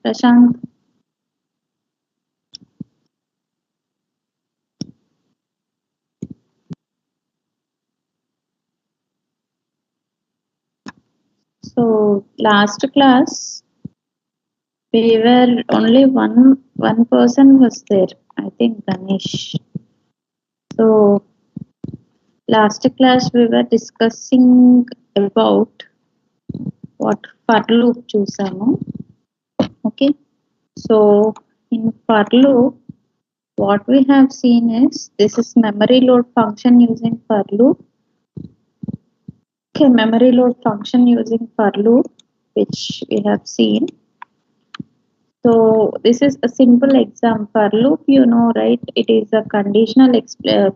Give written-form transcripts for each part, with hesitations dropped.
Prashant. So last class we were only one person was there. I think Ganesh. So last class we were discussing about what for loop చూసాము. Okay. So in for loop, what we have seen is this is memory load function using for loop. Okay, memory load function using for loop, which we have seen. So this is a simple example. For loop, you know, right? It is a conditional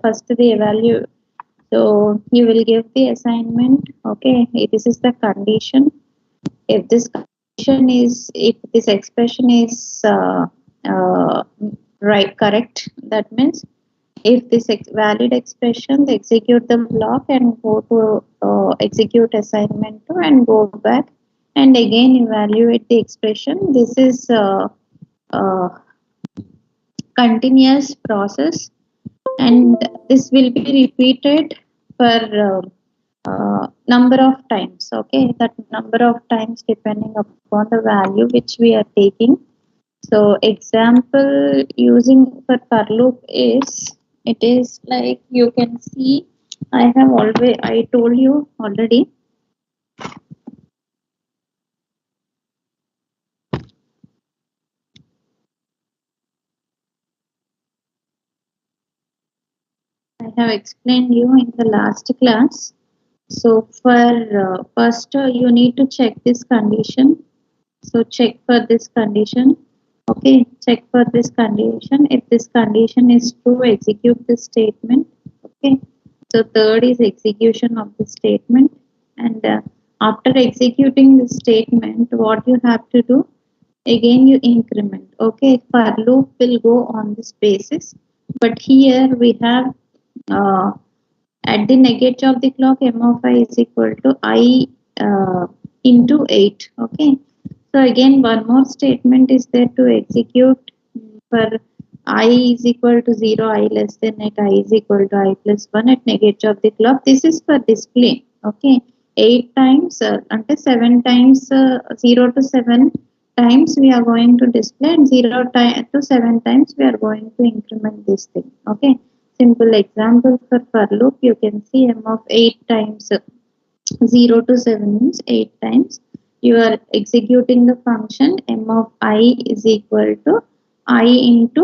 first the value. So you will give the assignment. Okay, this is the condition. If this condition is, if this expression is right, correct, that means if this valid expression, they execute the block and go to execute assignment 2 and go back and again evaluate the expression. This is uh, continuous process, and this will be repeated for number of times. Okay, that number of times depending upon the value which we are taking. So example using for loop is, it is like you can see, I told you already. I have explained you in the last class. So for first you need to check this condition. So check for this condition. Okay, check for this condition. If this condition is true, execute this statement. Okay, so third is execution of the statement, and after executing this statement, what you have to do? Again, you increment. Okay, for loop will go on this basis, but here we have at the negative of the clock, m of I is equal to I into 8. Okay, so again one more statement is there to execute for I is equal to 0, I less than 8, I is equal to I plus 1 at negative of the clock. This is for display. Okay, 8 times ante 7 times 0 to 7 times we are going to display, and 0 to 7 times we are going to increment this thing. Okay, simple example for loop, you can see m of 8 times 0 to 7 means 8 times. You are executing the function m of I is equal to I into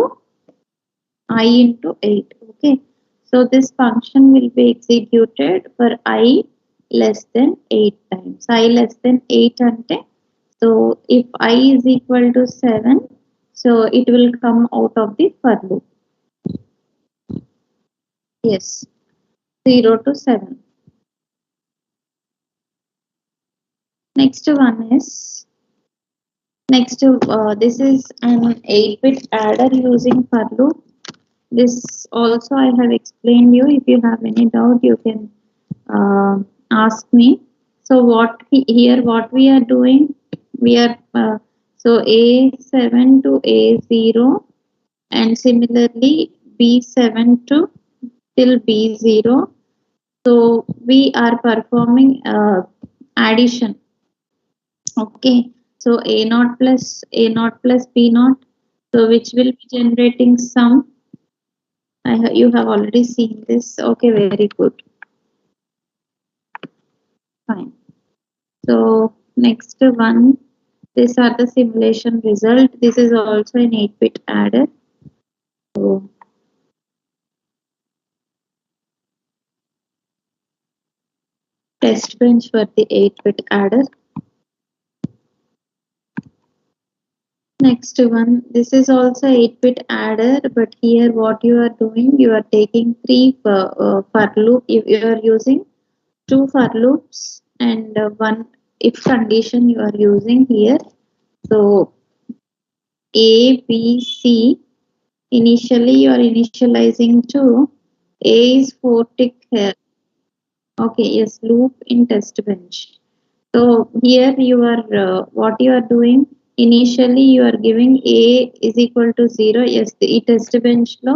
8. Okay, so this function will be executed for I less than 8 times. I less than 8 ante, so if I is equal to 7, so it will come out of the for loop. Yes, 0 to 7. Next one is, this is an 8-bit adder using for loop. This also I have explained you. If you have any doubt, you can ask me. So here what we are doing, we are so A7 to A0, and similarly B7 to till B0. So we are performing addition. Okay, so A0 plus B0, so which will be generating sum. You have already seen this. Okay, very good. Fine. So next one, these are the simulation result. This is also an 8-bit adder. So test bench for the 8-bit adder. Next one, this is also 8-bit adder, but here what you are doing, you are taking 3 for loop. You are using 2 for loops and 1 if condition you are using here. So A, B, C, initially you are initializing to A is 4 tick here. Okay, yes, loop in test bench. So here you are what you are doing, initially you are giving a is equal to 0. Yes, ఈ test bench లో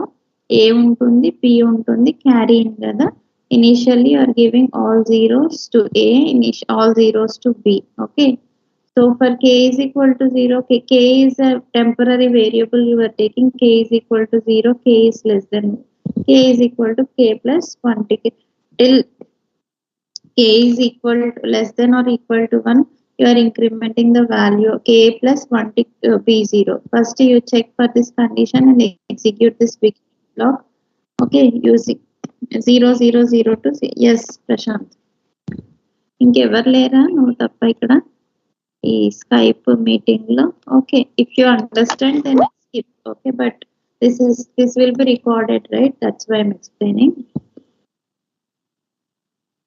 a ఉంటుంది, p ఉంటుంది, carry in కదా. Initially you are giving all zeros to a, all zeros to b. Okay, so for k is equal to 0, k is a temporary variable you are taking. K is equal to 0, k is less than, k is equal to k plus 1 till k is equal to less than or equal to 1. You are incrementing the value k plus 1 to b0. First you check for this condition and execute this big block. Okay, using 0 0 0 to yes Prashant. ఇంకెవరు లేరా నువ్వు తప్ప ఇక్కడ ఈ Skype meeting లో? Okay, if you understand then skip. Okay, but this will be recorded, right? That's why I'm explaining.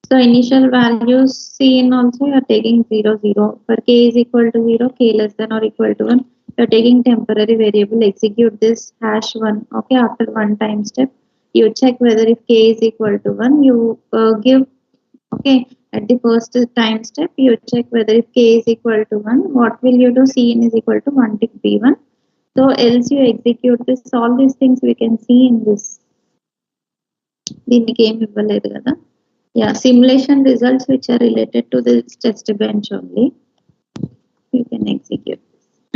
So initial values seen also you are taking 0 0. For k is equal to 0, k less than or equal to 1, you are taking temporary variable. Execute this #1. Okay, after one time step you check whether if k is equal to 1, you give, okay, at the first time step you check whether if k is equal to 1, what will you do? Cin is equal to 1 tick b1. So else you execute this. All these things we can see in this. దీనికి ఏమి ఇవ్వలేదు కదా. Yeah, simulation results which are related to this test bench only you can execute.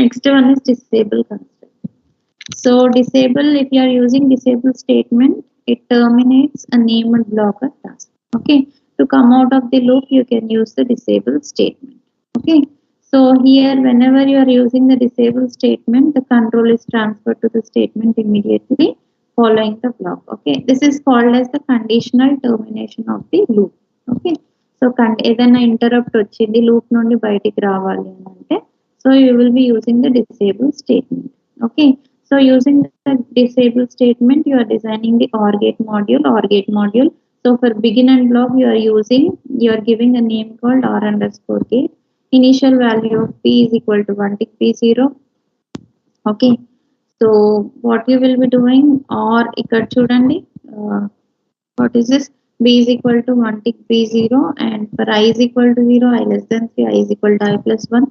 Next one is disable concept. So disable, if you are using disable statement, it terminates a named block or task. Okay, to come out of the loop you can use the disable statement. Okay, so here whenever you are using the disable statement, the control is transferred to the statement immediately following the block. Okay, this is called as the conditional termination of the loop. Okay, so ఏదైనా interrupt వచ్చింది loop నుండి బయటికి రావాలి అని అంటే, so you will be using the disable statement. Okay, so using the disable statement you are designing the OR gate module. So for begin and block you are giving a name called OR underscore gate. Initial value of p is equal to 1 tick p0. Okay, so what you will be doing, or ఇక్కడ చూడండి, what is this, b is equal to 1 tick b0, and for i is equal to 0, i less than 3, i is equal to i plus 1.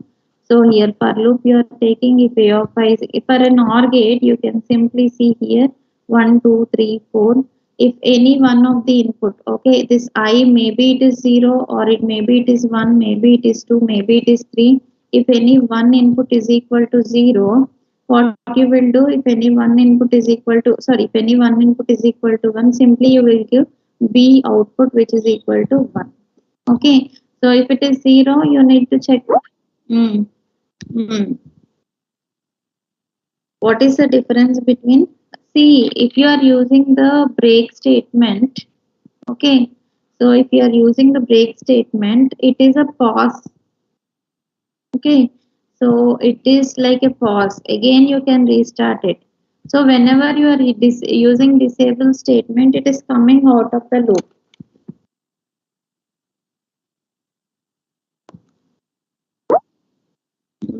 So here for loop you are taking, if a of i is, if for an OR gate you can simply see here 1 2 3 4. If any one of the input, okay, this I maybe it is 0, or it maybe it is 1, maybe it is 2, maybe it is 3. If any one input is equal to 0, what you will do, if any one input is equal to, sorry, if any one input is equal to 1, simply you will give b output which is equal to 1. Okay, so if it is 0 you need to check. What is the difference between, see, if you are using the break statement, okay, so if you are using the break statement, it is a pause. Okay, so it is like a pause, again you can restart it. So whenever you are using disable statement, it is coming out of the loop.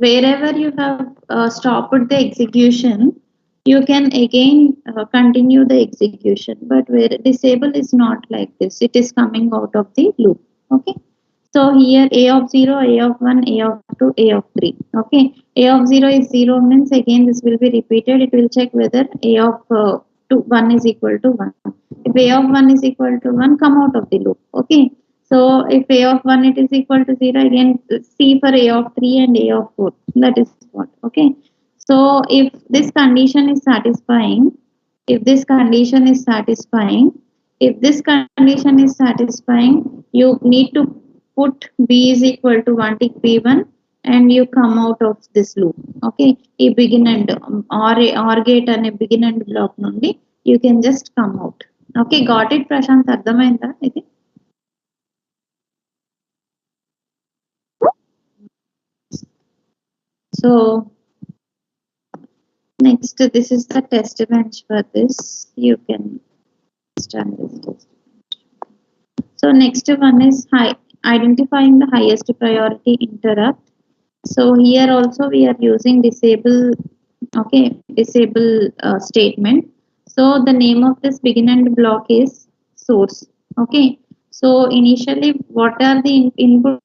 Wherever you have stopped the execution, you can again continue the execution, but where disable is not like this, it is coming out of the loop. Okay, so here a of 0, a of 1, a of 2, a of 3. Okay, a of 0 is 0 means again this will be repeated. It will check whether a of 1 is equal to 1. If a of 1 is equal to 1, come out of the loop. Okay, so if a of 1 it is equal to 0, again see for a of 3 and a of 4. That is what. Okay, so if this condition is satisfying, if this condition is satisfying, you need to put b is equal to 1 tick b1 and you come out of this loop. Okay, a begin and or gate and a begin and block nundi you can just come out. Okay, got it Prashant? అర్థమైందా ఇది? So next, this is the test bench for this. You can start this test bench. So next one is identifying the highest priority interrupt. So here also we are using disable. Okay, disable statement. So the name of this begin and block is source. Okay, so initially what are the input?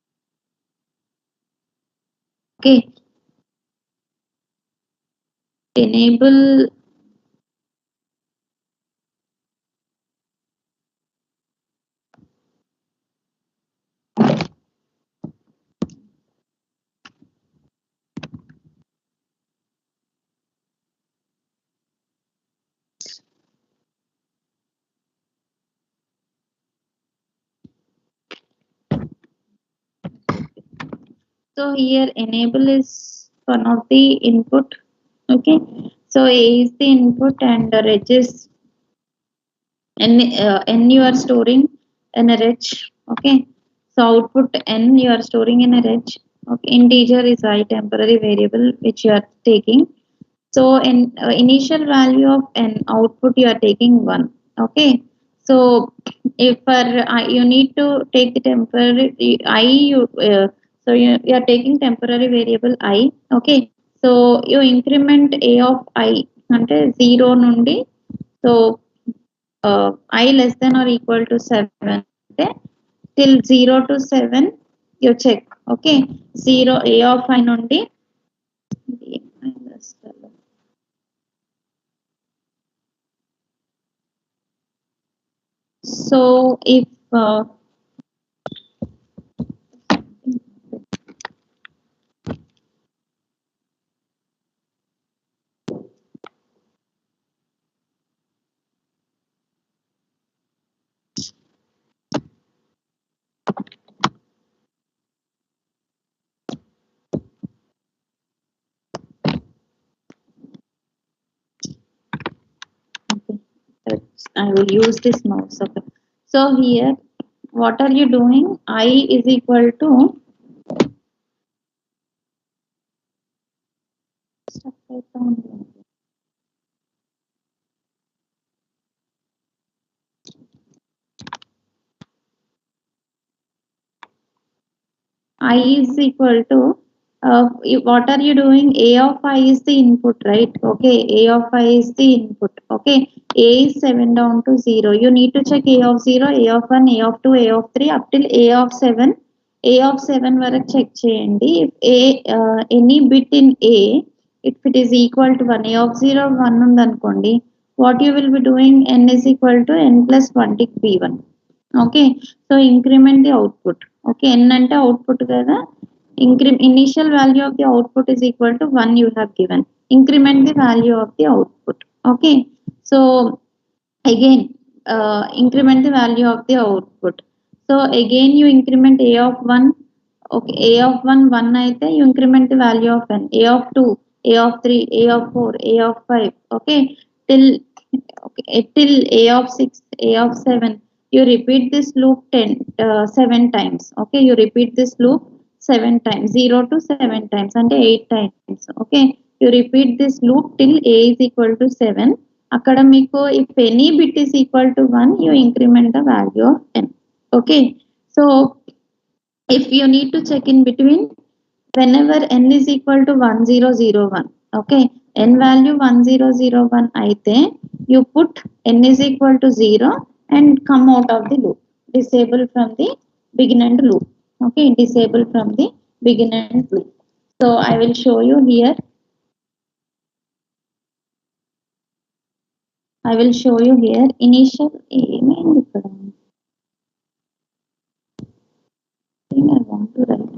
Okay, enable so here enable is one of the input. Okay, so A is the input and the reg is n you are storing in a reg. Okay, so output n you are storing in a reg. Okay, integer is I, temporary variable which you are taking. So in initial value of n, output you are taking 1. Okay, so if for you need to take the temporary I, you are taking temporary variable I. Okay, so you increment a of I అంటే 0 నుండి, so I less than or equal to 7 అంటే till 0 to 7 you check. Okay, 0 a of I నుండి so if okay, I will use this mouse. Okay, so here what are you doing? I is equal to I is equal to what are you doing? A of I is the input, right? Okay, A of I is the input. Okay, A is 7 down to 0. You need to check A of 0, A of 1, A of 2, A of 3 up till A of 7. A of 7 వరకు check చేయండి. If any bit in A, if it is equal to 1, A of 0 1 ఉందనుకోండి, what you will be doing? N is equal to n plus 1 కి B1. Okay, so increment the output. Okay, n అంటే output కదా, initial value of the output is equal to 1 you have given. Increment the value of the output. Okay, so again increment the value of the output. So again you increment A of 1. Okay, A of 1 1 అయితే you increment the value of n. A of 2, A of 3, A of 4, A of 5. Okay, till till A of 6, A of 7. You repeat this loop 7 times. Okay, you repeat this loop 7 times, 0 to 7 times and 8 times. Okay, you repeat this loop till A is equal to 7. అక్కడ మీకు if any bit is equal to 1 you increment the value of n. Okay, so if you need to check in between, whenever n is equal to 1001, okay, n value 1001 అయితే you put n is equal to 0 and come out of the loop, disable from the begin and loop. Okay, disable from the begin and loop. So I will show you here. I will show you here initial ఏమైంది ఇక్కడ, I want to write.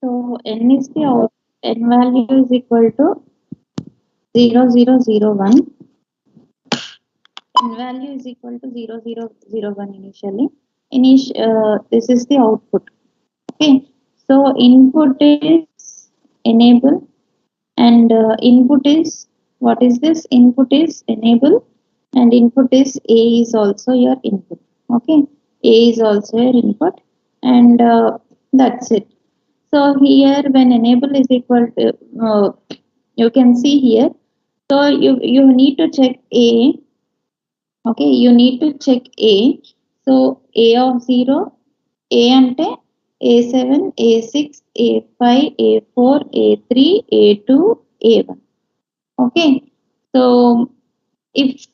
So n is the out, n value is equal to 0001. n value is equal to 0 0 0 1 initially. This is the output. Okay, so input is enable, and input is, what is this? Input is enable, and input is A is also your input. Okay, A is also your input, and that's it. So here when enable is equal to, you can see here, so you need to check A. Okay, you need to check A. So A of 0, A ante A7, A6, A5, A4, A3, A2, A1. Okay, so if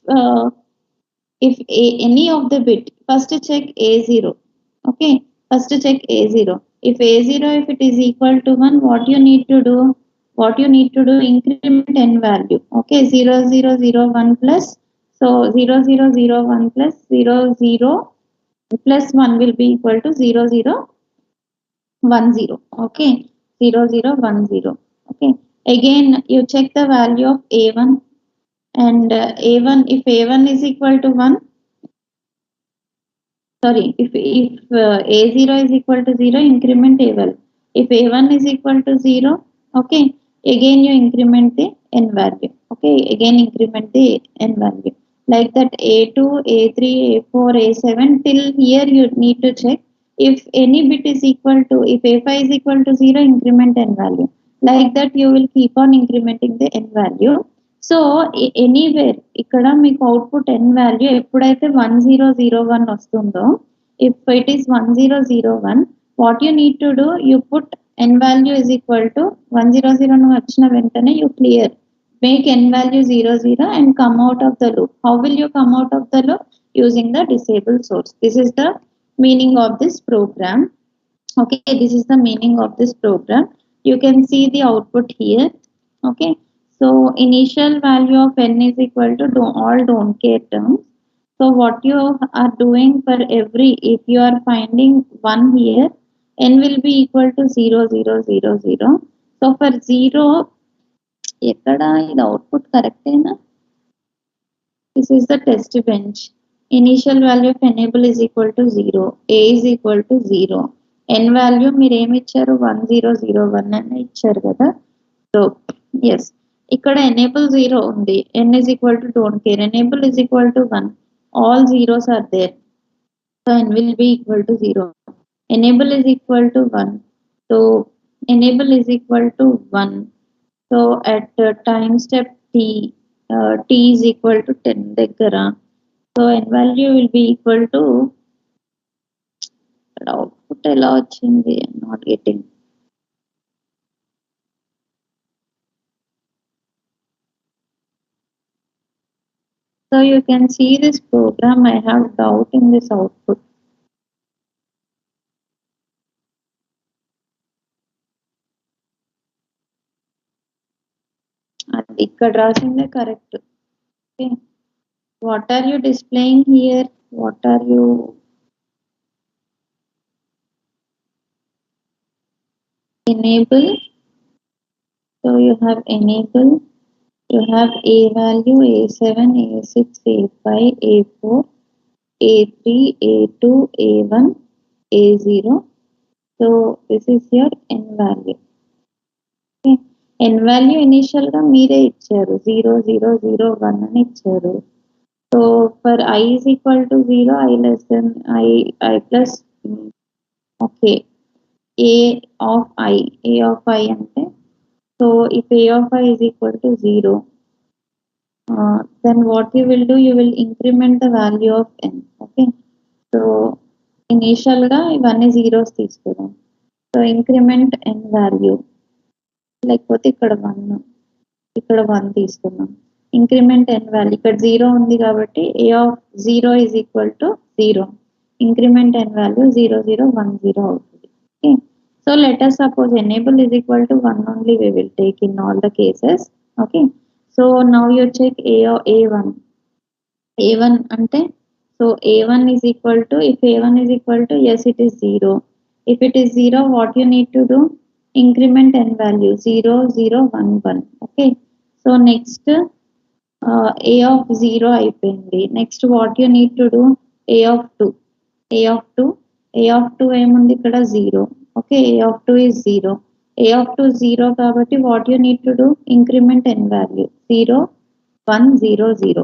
any of the bit, first check A0. Okay, first check A0. If A0, if it is equal to 1, what you need to do? Increment n value. Okay, 0 0 0 1 plus, so 0 0 0 1 plus 0 0 plus 1 will be equal to 0 0 1 0. Okay, 0 0 1 0. Okay, again you check the value of A1, and A1, if A1 is equal to 1, sorry, if A0 is equal to 0, increment A1. If A1 is equal to 0, okay, again you increment the n value. Okay, again increment the n value. Like that, A2, A3, A4, A7, till here you need to check. If any bit is equal to, if A5 is equal to 0, increment n value. Like that you will keep on incrementing the n value. So anywhere ఇక్కడ మీకు output n value ఎప్పుడైతే 1001 వస్తుందో, if it is 1001, what you need to do, you put n value is equal to 100 వచ్చిన వెంటనే you clear, make n value 00 and come out of the loop. How will you come out of the loop? Using the disable source. This is the meaning of this program. Okay, this is the meaning of this program. You can see the output here. Okay, so initial value of n is equal to all don't care terms. So what you are doing for every, if you are finding 1 here, n will be equal to 0 0 0 0. So for 0, ekkada id output correct ena? This is the test bench. Initial value of enable is equal to 0, A is equal to 0. n value మీరు ఏమి ఇచ్చారు, 1001 అని ఇచ్చారు కదా. So yes, ఇక్కడ enable 0 ఉంది, n is equal to don't care, enable is equal to 1, all zeros are there, so n will be equal to 0. Enable is equal to 1, so enable is equal to 1. So at time step t, t is equal to 10 దగ్గర, so n value will be equal to, output ఎలా వచ్చింది, I'm not getting. So you can see this program, I have doubt in this output. అది ఇక్కడ రాసిందే correct. Okay, what are you displaying here? What are you enable? So you have enable, you have A value, A7, A6, A5, A4, A3, A2, A1, A0. So this is your n value. Okay, n value initial గా మీరే ఇచ్చారు, 0 0 0 1 అని ఇచ్చారు. So for I is equal to 0, I less than I plus, okay, A of I ante, so if A of I is equal to 0, then what you will do, you will increment the value of n. Okay, so initial గా ఇవన్నీ zeros తీసుకున్నాం, so increment n value, లేకపోతే ఇక్కడ 1, ఇక్కడ 1 తీసుకున్నాం, increment n value, ఇక్కడ 0 ఉంది కాబట్టి A of 0 is equal to 0, increment n value 0 0 1 0 అవుతుంది. Okay, so let us suppose enable is equal to 1 only we will take in all the cases. Okay, so now you check A1 ante, so A1 is equal to, if A1 is equal to, yes it is 0, if it is 0, what you need to do, increment n value 0 0 1 1. Okay, so next A of 0 అయిపోయింది. Next what you need to do A of 2. A of 2 A of 2 ఏముంది ఇక్కడ 0. Okay, A of 2 is 0. A of 2 0 కాబట్టి what you need to do increment n value 0 1 0 0.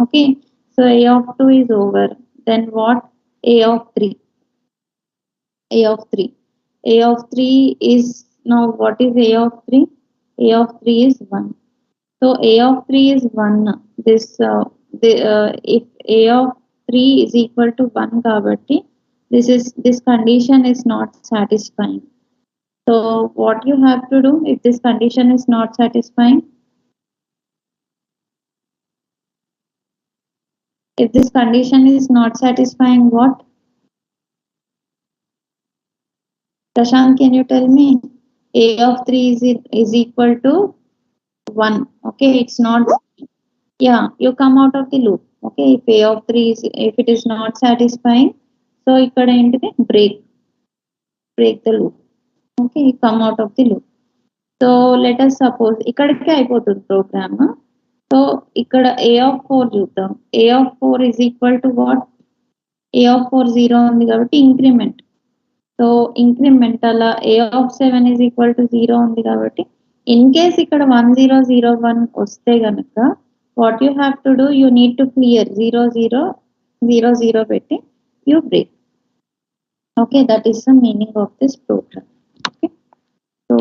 Okay, so A of 2 is over. Then what? A of 3. A of 3. A of 3 is now what is A of 3? A of 3 is 1. So A of 3 is 1. This if A of 3 is equal to 1 kabatti, this condition is not satisfying. So what you have to do if this condition is not satisfying? If this condition is not satisfying, what? Prashant, can you tell me? A of 3 is equal to 1. Okay, it's not. Yeah, you come out of the loop. Okay, if A of 3 is, if it is not satisfying, so ikkada entity break the loop. Okay, you come out of the loop. So let us suppose ikkadiki అయిపోతుంది program. So ikkada A of 4 చూద్దాం. A of 4 is equal to what? A of 4 0 ఉంది కాబట్టి increment. So increment అలా A of 7 is equal to 0 ఉంది కాబట్టి in case ఇక్కడ 1 0 0 1 వస్తే గనుక what you have to do, you need to clear 0 0 0 0 పెట్టి you break. Okay, that is the meaning of this program. Okay, so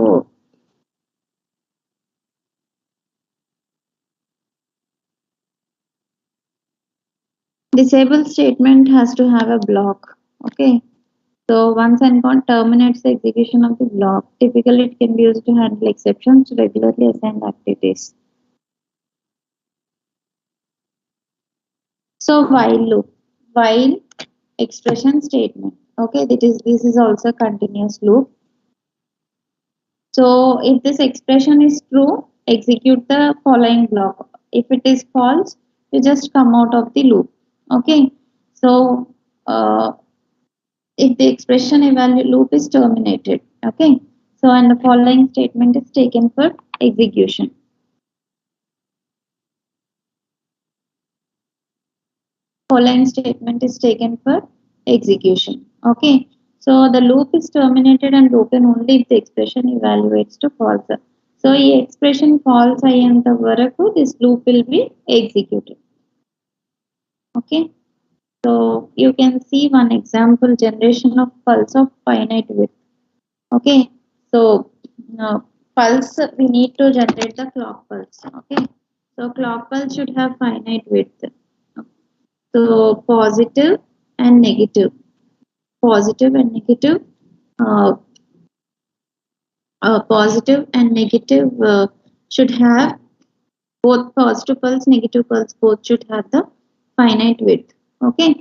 disable statement has to have a block. Okay, so once Encode terminates the execution of the block, typically it can be used to handle exceptions to regularly assigned activities. So while loop, while expression statement. Okay, this is also a continuous loop. So if this expression is true, execute the following block. If it is false, you just come out of the loop. Okay, so if the expression evaluate loop is terminated. Okay, so and the following statement is taken for execution. Following statement is taken for execution. Okay, so the loop is terminated and broken only if the expression evaluates to false. So ఈ expression false అయ్యేంత వరకు this loop will be executed. Okay, so you can see one example generation of pulse of finite width. Okay, so pulse we need to generate the clock pulse. Okay, so clock pulse should have finite width. So positive and negative positive and negative should have both positive pulse negative pulse both should have the finite width. Okay,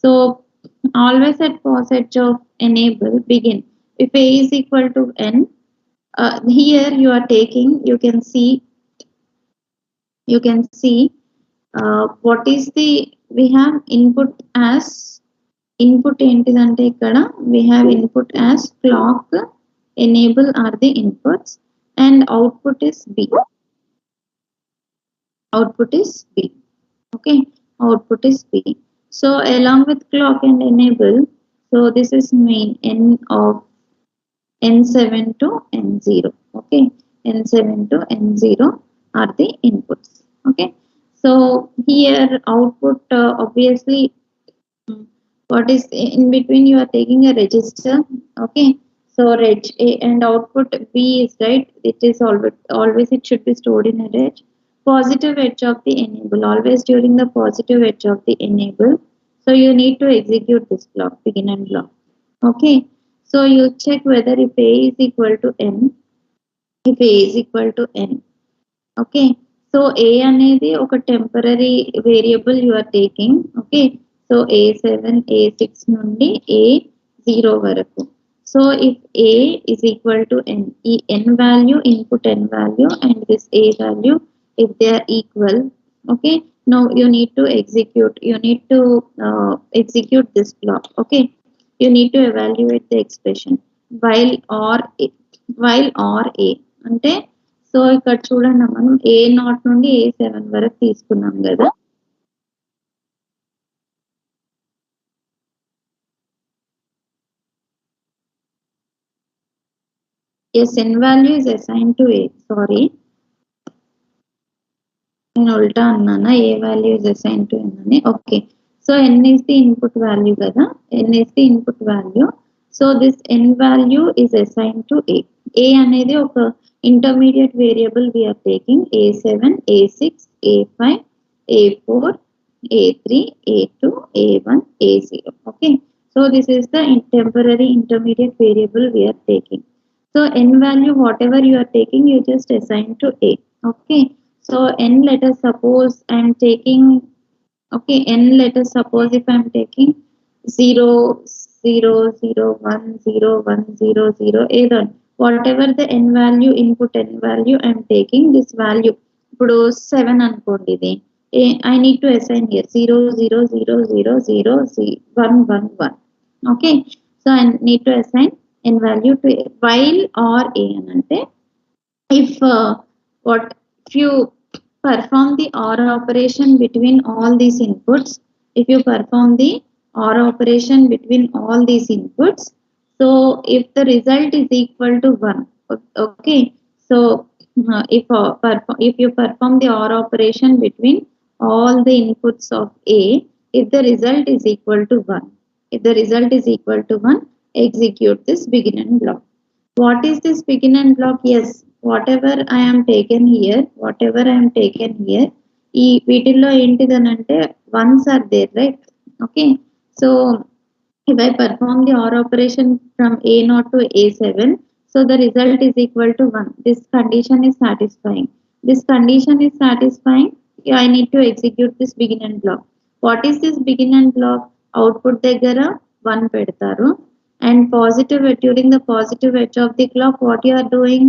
so always at pause edge of enable begin if A is equal to n. Here you are taking, you can see what is the we have input as input ఏంటిదంటే ఇక్కడ we have input as clock enable are the inputs and output is B. Output is B. Okay, output is B. So along with clock and enable, so this is main n of n7 to n0. Okay, n7 to n0 are the inputs. Okay, so here output obviously what is in between you are taking a register. Okay, so reg A and output B is right, it is always it should be stored in a reg. Positive edge of the enable, always during the positive edge of the enable, so you need to execute this block begin and block. Okay, so you check whether if A is equal to n, if A is equal to n. Okay, so A అనేది ఒక temporary variable you are taking. Okay, so A7 A6 నుండి A0 వరకు. So if A is equal to n, ఈ n value input n value and this A value if they are equal. Okay, now you need to execute this block. Okay, you need to evaluate the expression while or A అంటే so ఇక్కడ చూడండి మనం A0 నుండి A7 వరకు తీసుకున్నాం కదా. Yes, n value is assigned to A. Sorry, నేను ఉల్టా అన్నానా, A value is assigned to N అని. Okay, so n is the input value కదా, n is the input value. So this n value is assigned to A. A అనేది ఒక intermediate variable we are taking. A7, A6, A5, A4, A3, A2, A1, A0. Okay, so this is the temporary intermediate variable we are taking. So n value whatever you are taking, you just assign to A. Okay, so n, let us suppose I am taking, okay, n, let us suppose if I am taking 0 0 0 1 0 1 0 0 A1, whatever the n value, input n value I am taking, this value ఇప్పుడు 7 అనుకోండి, ఇది I need to assign here 0 0 0 0 0 1 1 1. Okay, so I need to assign n value to A. While or A అంటే if what if you perform the OR operation between all these inputs, if you perform the OR operation between all these inputs, so if the result is equal to 1, okay, so if you perform the OR operation between all the inputs of A, if the result is equal to 1, if the result is equal to 1, execute this begin and block. What is this begin and block? Yes, whatever I am taken here, ఈ వీటిల్లో ఏంటిదనంటే ones are there, right? Okay, so if I perform the OR operation from A0 to A7, so the result is equal to 1. This condition is satisfying. I need to execute this begin and block. What is this begin and block? Output దగ్గర 1 పెడతారు, and positive during the positive edge of the clock, what you are doing?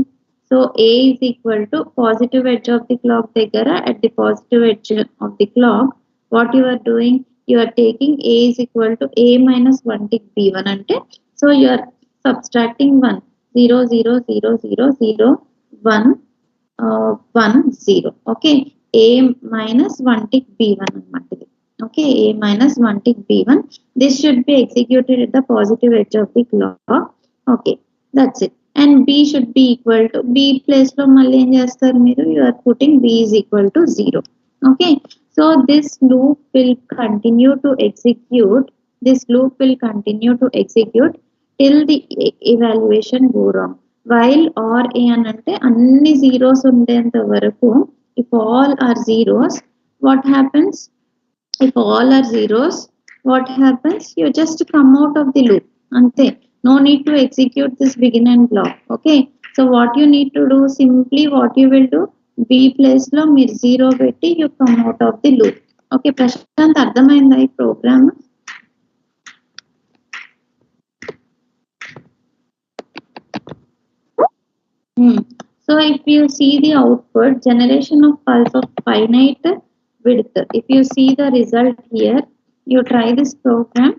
So A is equal to positive edge of the clock దగ్గర, at the positive edge of the clock, what you are doing? You are taking A is equal to A minus 1 tick B1 అంటే, so you are subtracting 1 0 0 0 0 0 1 1 0. Okay, A minus 1 tick B1 అన్నమాట. Okay, A minus 1 tick B1. This should be executed at the positive edge of the clock. Okay, that's it. And B should be equal to, B place lo malli em chestaru meeru, you are putting B is equal to 0. Okay, so this loop will continue to execute. Till the evaluation go wrong. While or A anante anni zeros undenta varaku, if all are zeros, what happens? If all are zeros, what happens? You just come out of the loop. Ante, no need to execute this begin and block. Okay, so what you need to do, simply what you will do, B place lo meer 0 petti you come out of the loop. Okay, Prashant, ardhamainda ee program? So if you see the output, generation of pulse of finite width, if you see the result here, you try this program.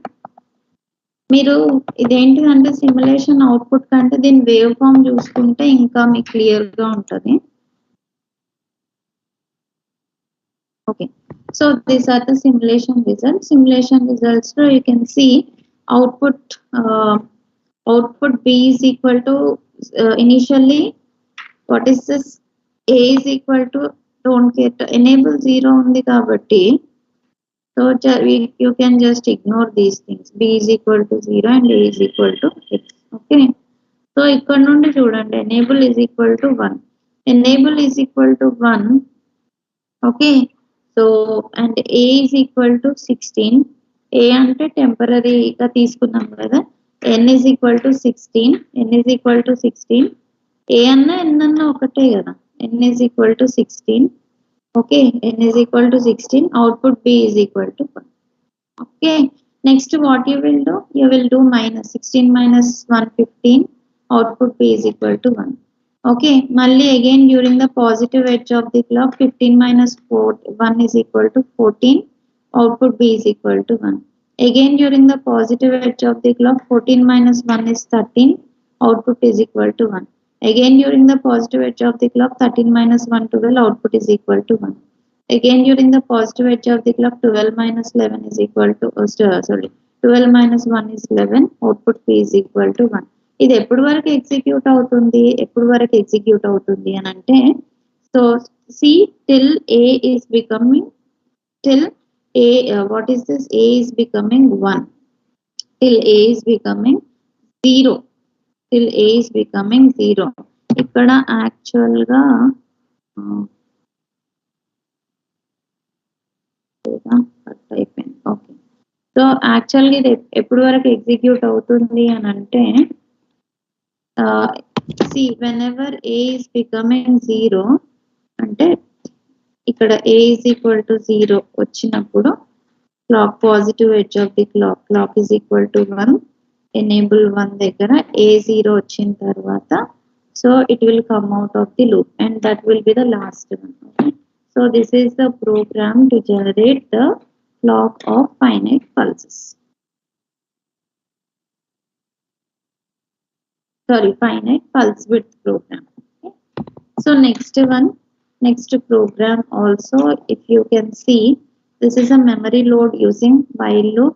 మీరు ఇదేంటిదంటే simulation output కంటే దీని wave form చూసుకుంటే ఇంకా మీకు clear గా ఉంటుంది. Okay, so these are the simulation results. So you can see output B is equal to initially, what is this? A is equal to, don't get enable 0 undi kabatti, so you can just ignore these things. B is equal to 0 and A is equal to X. Okay, so ikkada nundi chudandi, enable is equal to 1. Okay, so and A is equal to 16. A ante temporary ga తీసుకున్నాం కదా. N is equal to 16. A అన్న n అన్న ఒకటే కదా. N is equal to 16. Okay, N is equal to 16. Output B is equal to 1. Okay, next what you will do? You will do minus 16 minus 1 15. Output B is equal to 1. Okay, malli again during the positive edge of the clock, 15 minus 1 is equal to 14. Output B is equal to 1. Again during the positive edge of the clock, 14 minus 1 is 13. Output is equal to 1. Again during the positive edge of the clock 13 minus 1 12 output is equal to 1. Again during the positive edge of the clock 12 minus 11 is equal to 12 minus 1 is 11, output P is equal to 1. ఇది ఎప్పుడు వరకు execute అవుతుంది అని అంటే so C till A is becoming till A what is this A is becoming 1 till A is becoming 0 till A is becoming 0. ఇక్కడ actual గా cut అయిపోయింది. Okay, so యాక్చువల్గా ఇది ఎప్పుడు వరకు ఎగ్జిక్యూట్ అవుతుంది అని అంటే see whenever A is becoming 0 అంటే ఇక్కడ A is equal to 0 వచ్చినప్పుడు clock positive edge of the clock is equal to 1 enable 1 దగ్గర A0 వచ్చిన తర్వాత so it will come out of the loop and that will be the last one. Okay, so this is the program to generate the clock of finite pulses. Finite pulse width program. Okay. So next program also, if you can see, this is a memory load using while loop.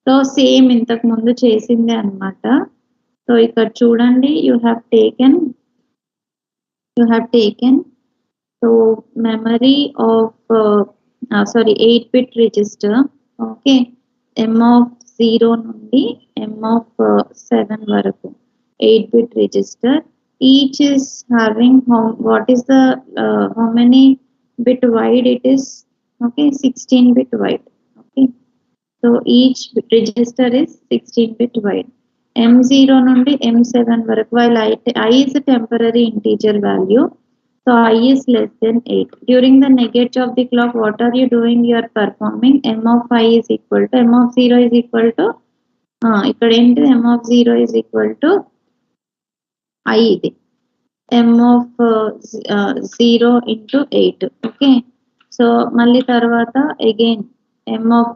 So same ఇంతకు ముందు చేసిందే అన్నమాట. So ఇక్కడ చూడండి you have taken so memory of 8-bit register. Okay, m of 0 నుండి m of 7 వరకు 8-bit register. Each is having what is the how many bit wide it is? Okay, 16-bit wide. Okay, so each register is 16-bit wide. M0 నుండి M7 వరకు, while I is a temporary integer value, so I is less than 8. During the negate of the clock, what are you doing? You are performing m of I is equal to m of 0 is equal to ఇక్కడ ఏంటి m of 0 is equal to I ఇది m of 0 into 8. Okay, so మళ్ళీ తర్వాత again m of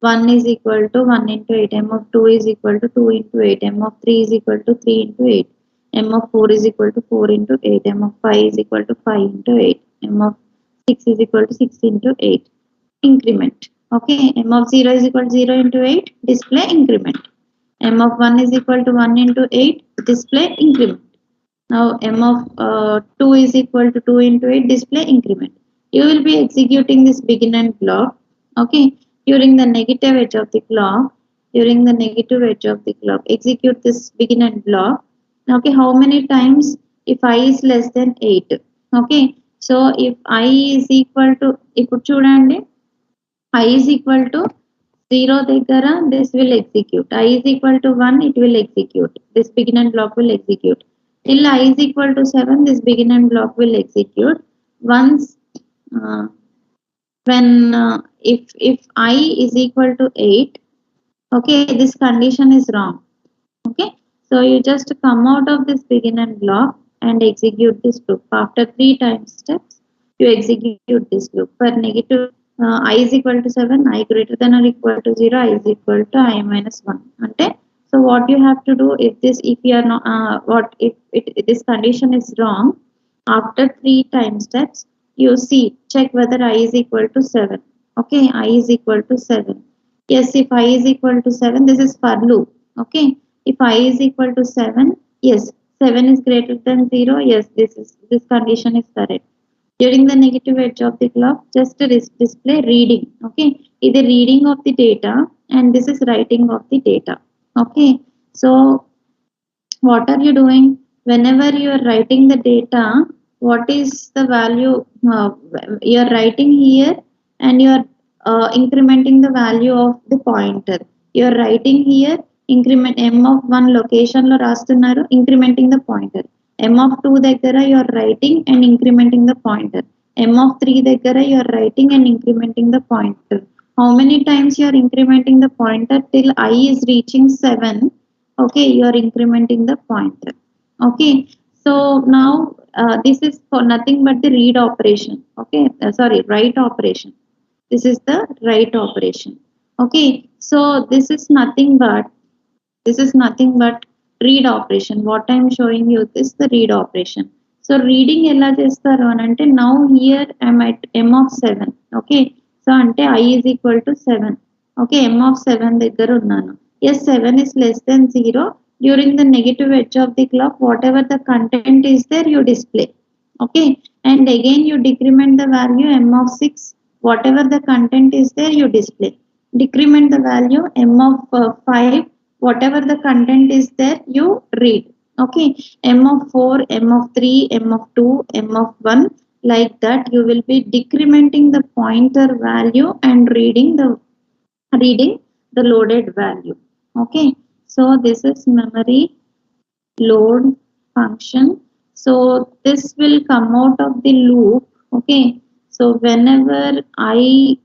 1 is equal to 1 into 8, m of 2 is equal to 2 into 8, m of 3 is equal to 3 into 8, m of 4 is equal to 4 into 8, m of 5 is equal to 5 into 8, m of 6 is equal to 6 into 8. Increment. Okay, m of 0 is equal to 0 into 8, display increment. M of 1 is equal to 1 into 8, display increment. Now m of 2 is equal to 2 into 8, display increment. You will be executing this begin and block. Okay, during the negative edge of the clock, execute this begin and block. Okay, how many times? If I is less than 8. Okay, so if I is equal to, ఇప్పుడు చూడండి I is equal to 0 దగ్గర this will execute. I is equal to 1, it will execute. This begin and block will execute. Till I is equal to 7, this begin and block will execute. Once when if I is equal to 8, okay, this condition is wrong. Okay, so you just come out of this begin and block and execute this loop. After 3 time steps, you execute this loop. For negative I is equal to 7, I greater than or equal to 0, I is equal to I minus 1. Ante, so what you have to do, if you are not this condition is wrong, after 3 time steps, you check whether I is equal to 7. Okay, I is equal to 7. Yes, if I is equal to 7, this is for loop. Okay, if I is equal to 7, yes, 7 is greater than 0, yes, this condition is correct. During the negative edge of the clock, just display reading. Okay, either reading of the data and this is writing of the data. Okay, so what are you doing? Whenever you are writing the data, what is the value you are writing here, and you are incrementing the value of the pointer. You are writing here, increment m of 1 location lo rastunnaru, incrementing the pointer. M of 2 దగ్గర you are writing and incrementing the pointer. M of 3 దగ్గర you are writing and incrementing the pointer. How many times you are incrementing the pointer? Till I is reaching 7. Okay, you are incrementing the pointer. Okay, so now this is for nothing but the read operation. Okay, write operation. This is the write operation. Okay, so this is nothing but read operation. What I am showing you is the read operation. So reading ella chestaru anante, now here I am at m of 7. Okay, so ante I is equal to 7. Okay, m of 7 దగ్గర ఉన్నాను. Yes, 7 is less than 0. During the negative edge of the clock, whatever the content is there, you display. Okay, and again you decrement the value m of 6. Whatever the content is there, you display. Decrement the value m of 5. Whatever the content is there, you read. Okay, m of 4, m of 3, m of 2, m of 1, like that you will be decrementing the pointer value and reading the loaded value. Okay, so this is memory load function. So this will come out of the loop. Okay, so whenever I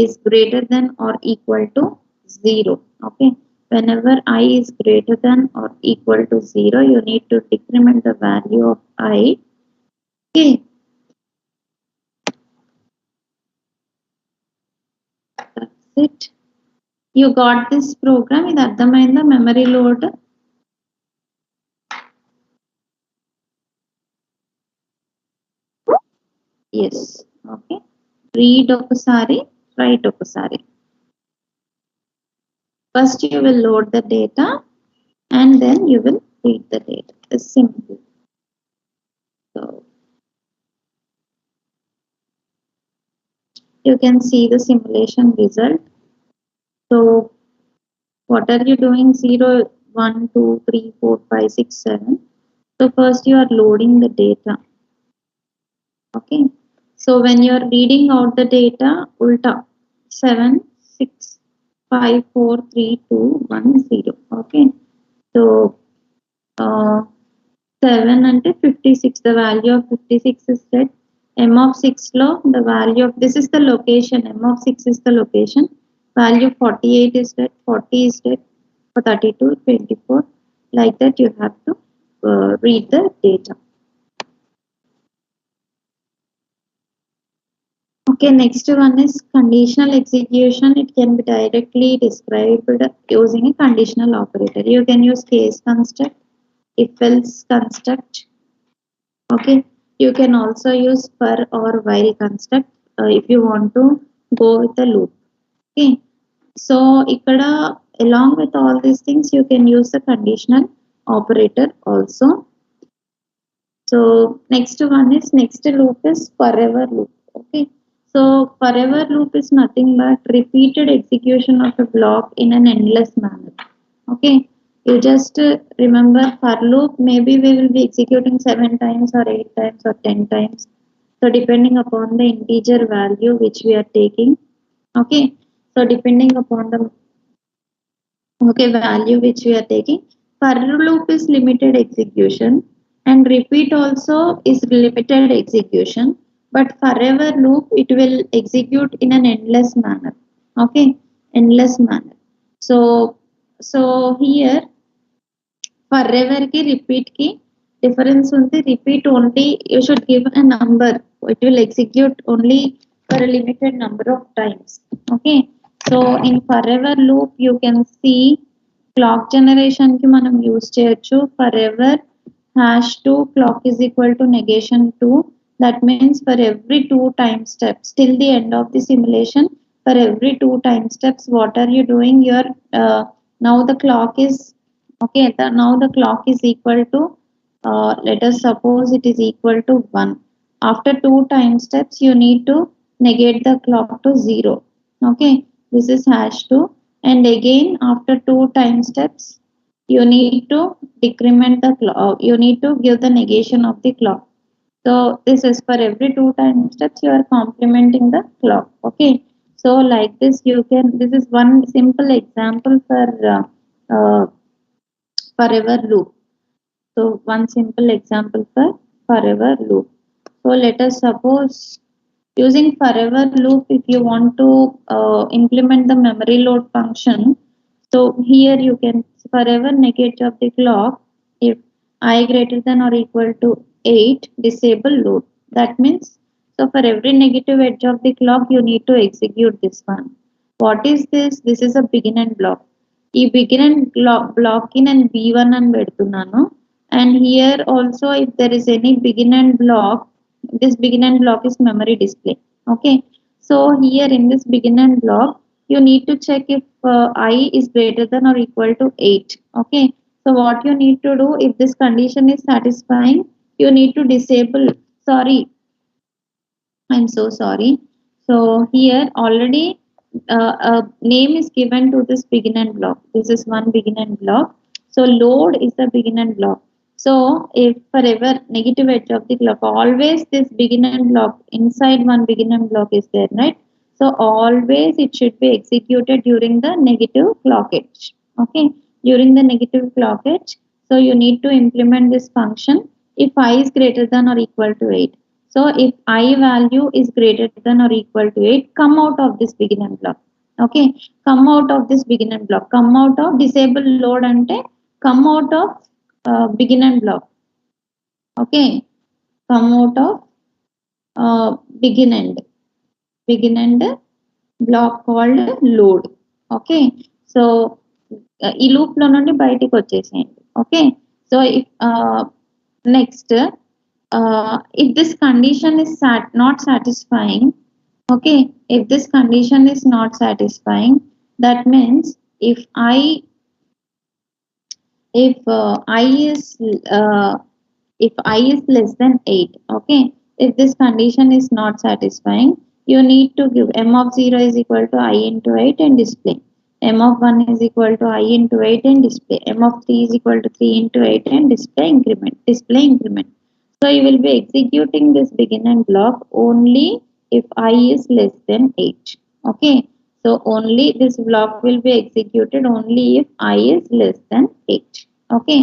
is greater than or equal to 0. Okay, whenever I is greater than or equal to 0, you need to decrement the value of I. Okay, that's it. You got this program. ఇది అర్థమైందా? Memory load. Yes. Okay, read ఒకసారి, write ఒకసారి. First you will load the data and then you will read the data. It's simple. So you can see the simulation result. So what are you doing? 0, 1, 2, 3, 4, 5, 6, 7. So first you are loading the data. Okay, so when you are reading out the data, ulta 7, 6, 5, 4, 3, 2, 1, 0. Okay, so 7 ante 56. The value of 56 is set. M of 6 lo the value of, this is the location, M of 6 is the location. Value 48 is set, 40 is set, for 32, 24. Like that you have to read the data. Okay, next one is conditional execution. It can be directly described using a conditional operator. You can use case construct, if else construct. Okay, you can also use for or while construct if you want to go with the loop. Okay, so ikkada along with all these things you can use the conditional operator also. So next one is, next loop is forever loop. Okay, so forever loop is nothing but repeated execution of a block in an endless manner. Okay, you just remember for loop, maybe we will be executing 7 times or 8 times or 10 times. So depending upon the integer value which we are taking. Okay, so depending upon the value which we are taking, for loop is limited execution and repeat also is limited execution, but forever loop it will execute in an endless manner. Okay, endless manner. So here forever ki repeat ki difference undi. Repeat only you should give a number, it will execute only for a limited number of times. Okay, so in forever loop you can see clock generation ki manam use cheyochu. Forever #2 clock is equal to negation 2. That means for every 2 time steps till the end of the simulation, for every 2 time steps, what are you doing? Your now the clock is okay. Now the clock is equal to let us suppose it is equal to 1. After 2 time steps, you need to negate the clock to 0. Okay, this is #2, and again after 2 time steps, you need to decrement the clock. You need to give the negation of the clock. So this is for every 2 time steps you are complementing the clock. Okay, so like this you can. This is one simple example for forever loop. So one simple example for forever loop. So let us suppose using forever loop, if you want to implement the memory load function, so here you can forever negate of the clock if I greater than or equal to 8, disable load. That means, so for every negative edge of the clock you need to execute this one. What is this? This is a begin and block. ఈ begin black కి నేను B1 అని పెడుతున్నాను. And here also if there is any begin and block, this begin and block is memory display. Okay, so here in this begin and block you need to check if I is greater than or equal to 8. Okay, so what you need to do, if this condition is satisfying, you need to disable, sorry, I'm so sorry. So here already name is given to this begin and block. This is one begin and block. So load is the begin and block. So if forever negative edge of the clock, always this begin and block inside one begin and block is there, right? So always it should be executed during the negative clock edge. Okay, during the negative clock edge. So you need to implement this function if I is greater than or equal to 8. So if I value is greater than or equal to 8, come out of this begin and block. Okay, come out of this begin and block. Come out of disable load ante come out of begin and block. Okay, come out of begin and block called load. Okay, so ఈ loop లో నుండి బయటికి వచ్చేసేయండి. Okay, so next if this condition is not satisfying, okay, if this condition is not satisfying, that means if I is less than 8, okay, if this condition is not satisfying, you need to give m of 0 is equal to I into 8 and display, m of 1 is equal to I into 8 and display, m of 3 is equal to 3 into 8 and display increment. So you will be executing this begin and block only if I is less than 8. Okay, so only this block will be executed only if I is less than 8. Okay,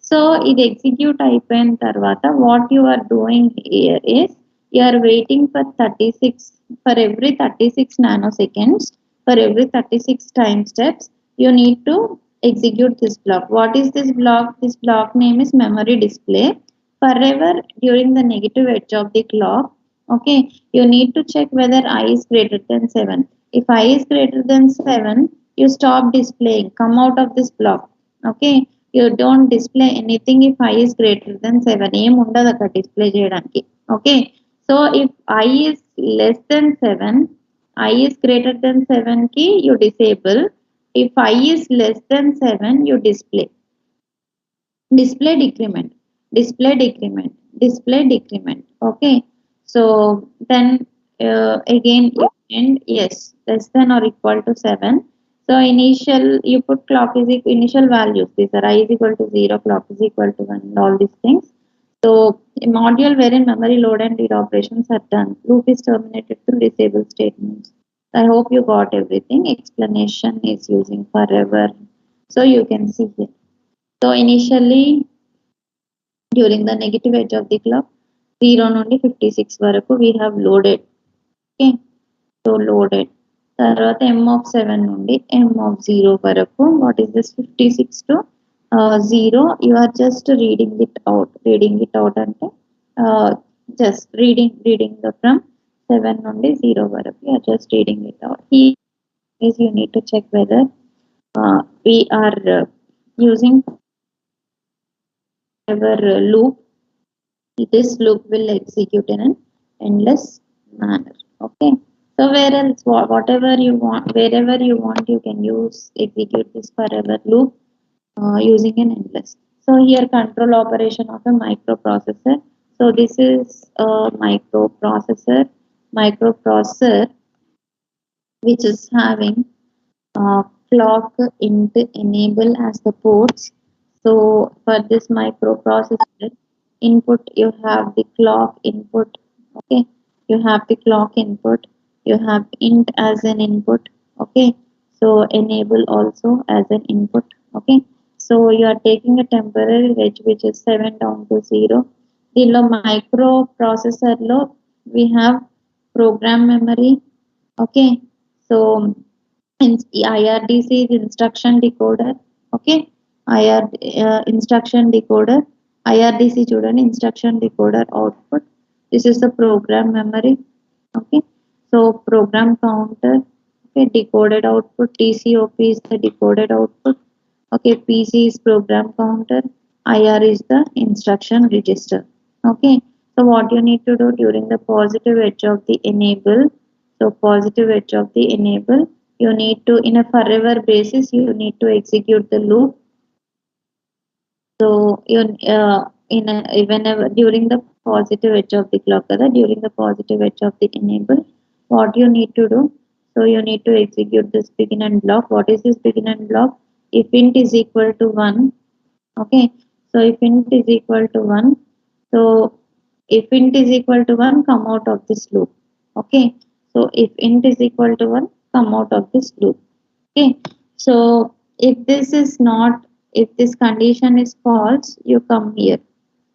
so it execute అయిపోయిన తర్వాత what you are doing here is you are waiting for 36, for every 36 nanoseconds, for every 36 time steps you need to execute this block. What is this block? This block name is memory display. Forever during the negative edge of the clock, okay, you need to check whether I is greater than 7. If I is greater than 7, you stop displaying, come out of this block. Okay, you don't display anything if I is greater than 7. Em undadu akka display cheyadaniki. Okay, so if I is less than 7, I is greater than 7 ki you disable. If I is less than 7, you display decrement. Okay, so then again and yes, less than or equal to 7. So initial you put clock is initial values, these are I is equal to 0, clock is equal to 1, all these things. So a module wherein memory load and read operations are done, loop is terminated through disable statements. I hope you got everything. Explanation is using forever, so you can see here. So initially during the negative edge of the clock 0 నుండి 56 వరకు we have loaded. Okay, so loaded తర్వాత m of 7 నుండి m of 0 వరకు, what is this 56 to 0, you are just reading it out అంటే just reading the from 7 నుండి 0 వరకు you are just reading it out. Here is you need to check whether we are using our loop. This loop will execute in an endless manner. Okay, so where else whatever you want, wherever you want, you can execute this forever loop using an endless. So here control operation of a microprocessor. So this is a microprocessor which is having clock int enable as the ports. So for this microprocessor input you have the clock input. Okay, you have the clock input, you have int as an input. Okay, so enable also as an input. Okay, so you are taking a temporary edge which is 7 down to 0. దీనిలో microprocessor లో we have program memory. Okay, so IRDC is instruction decoder. Okay, instruction decoder, IRDC చూడండి, instruction decoder output. This is the program memory. Okay, so program counter. Okay, decoded output, TCOP is the decoded output. Okay, PC is program counter, IR is the instruction register. Okay, so what you need to do during the positive edge of the enable, so positive edge of the enable, you need to, in a forever basis, you need to execute the loop. So you whenever during the positive edge of the clock, during the positive edge of the enable, what you need to do? So you need to execute this begin and block. What is this begin and block? If int is equal to 1, okay. So if int is equal to 1, so if int is equal to 1, come out of this loop. Okay. So if int is equal to 1, come out of this loop. Okay. So if this is not, if this condition is false, you come here.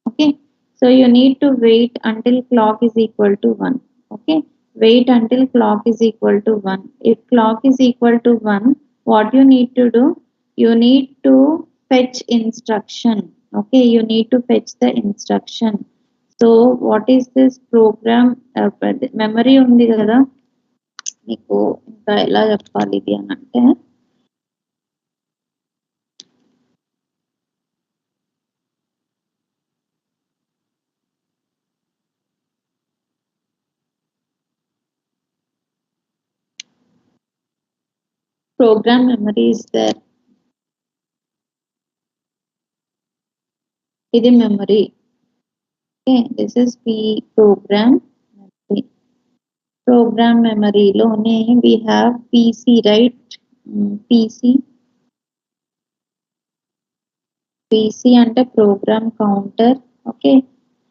Okay. So you need to wait until clock is equal to 1. Okay. Wait until clock is equal to 1. If clock is equal to 1, what you need to do? You need to fetch instruction. Okay. You need to fetch the instruction. So what is this program? Memory ఉంది కదా మీకు ఇంకా ఎలా చెప్పాలి ఇది అని అంటే program memory is there. ఇది memory. Okay, this is P program memory. Program memory lone we have PC, right? PC ante program counter. Okay,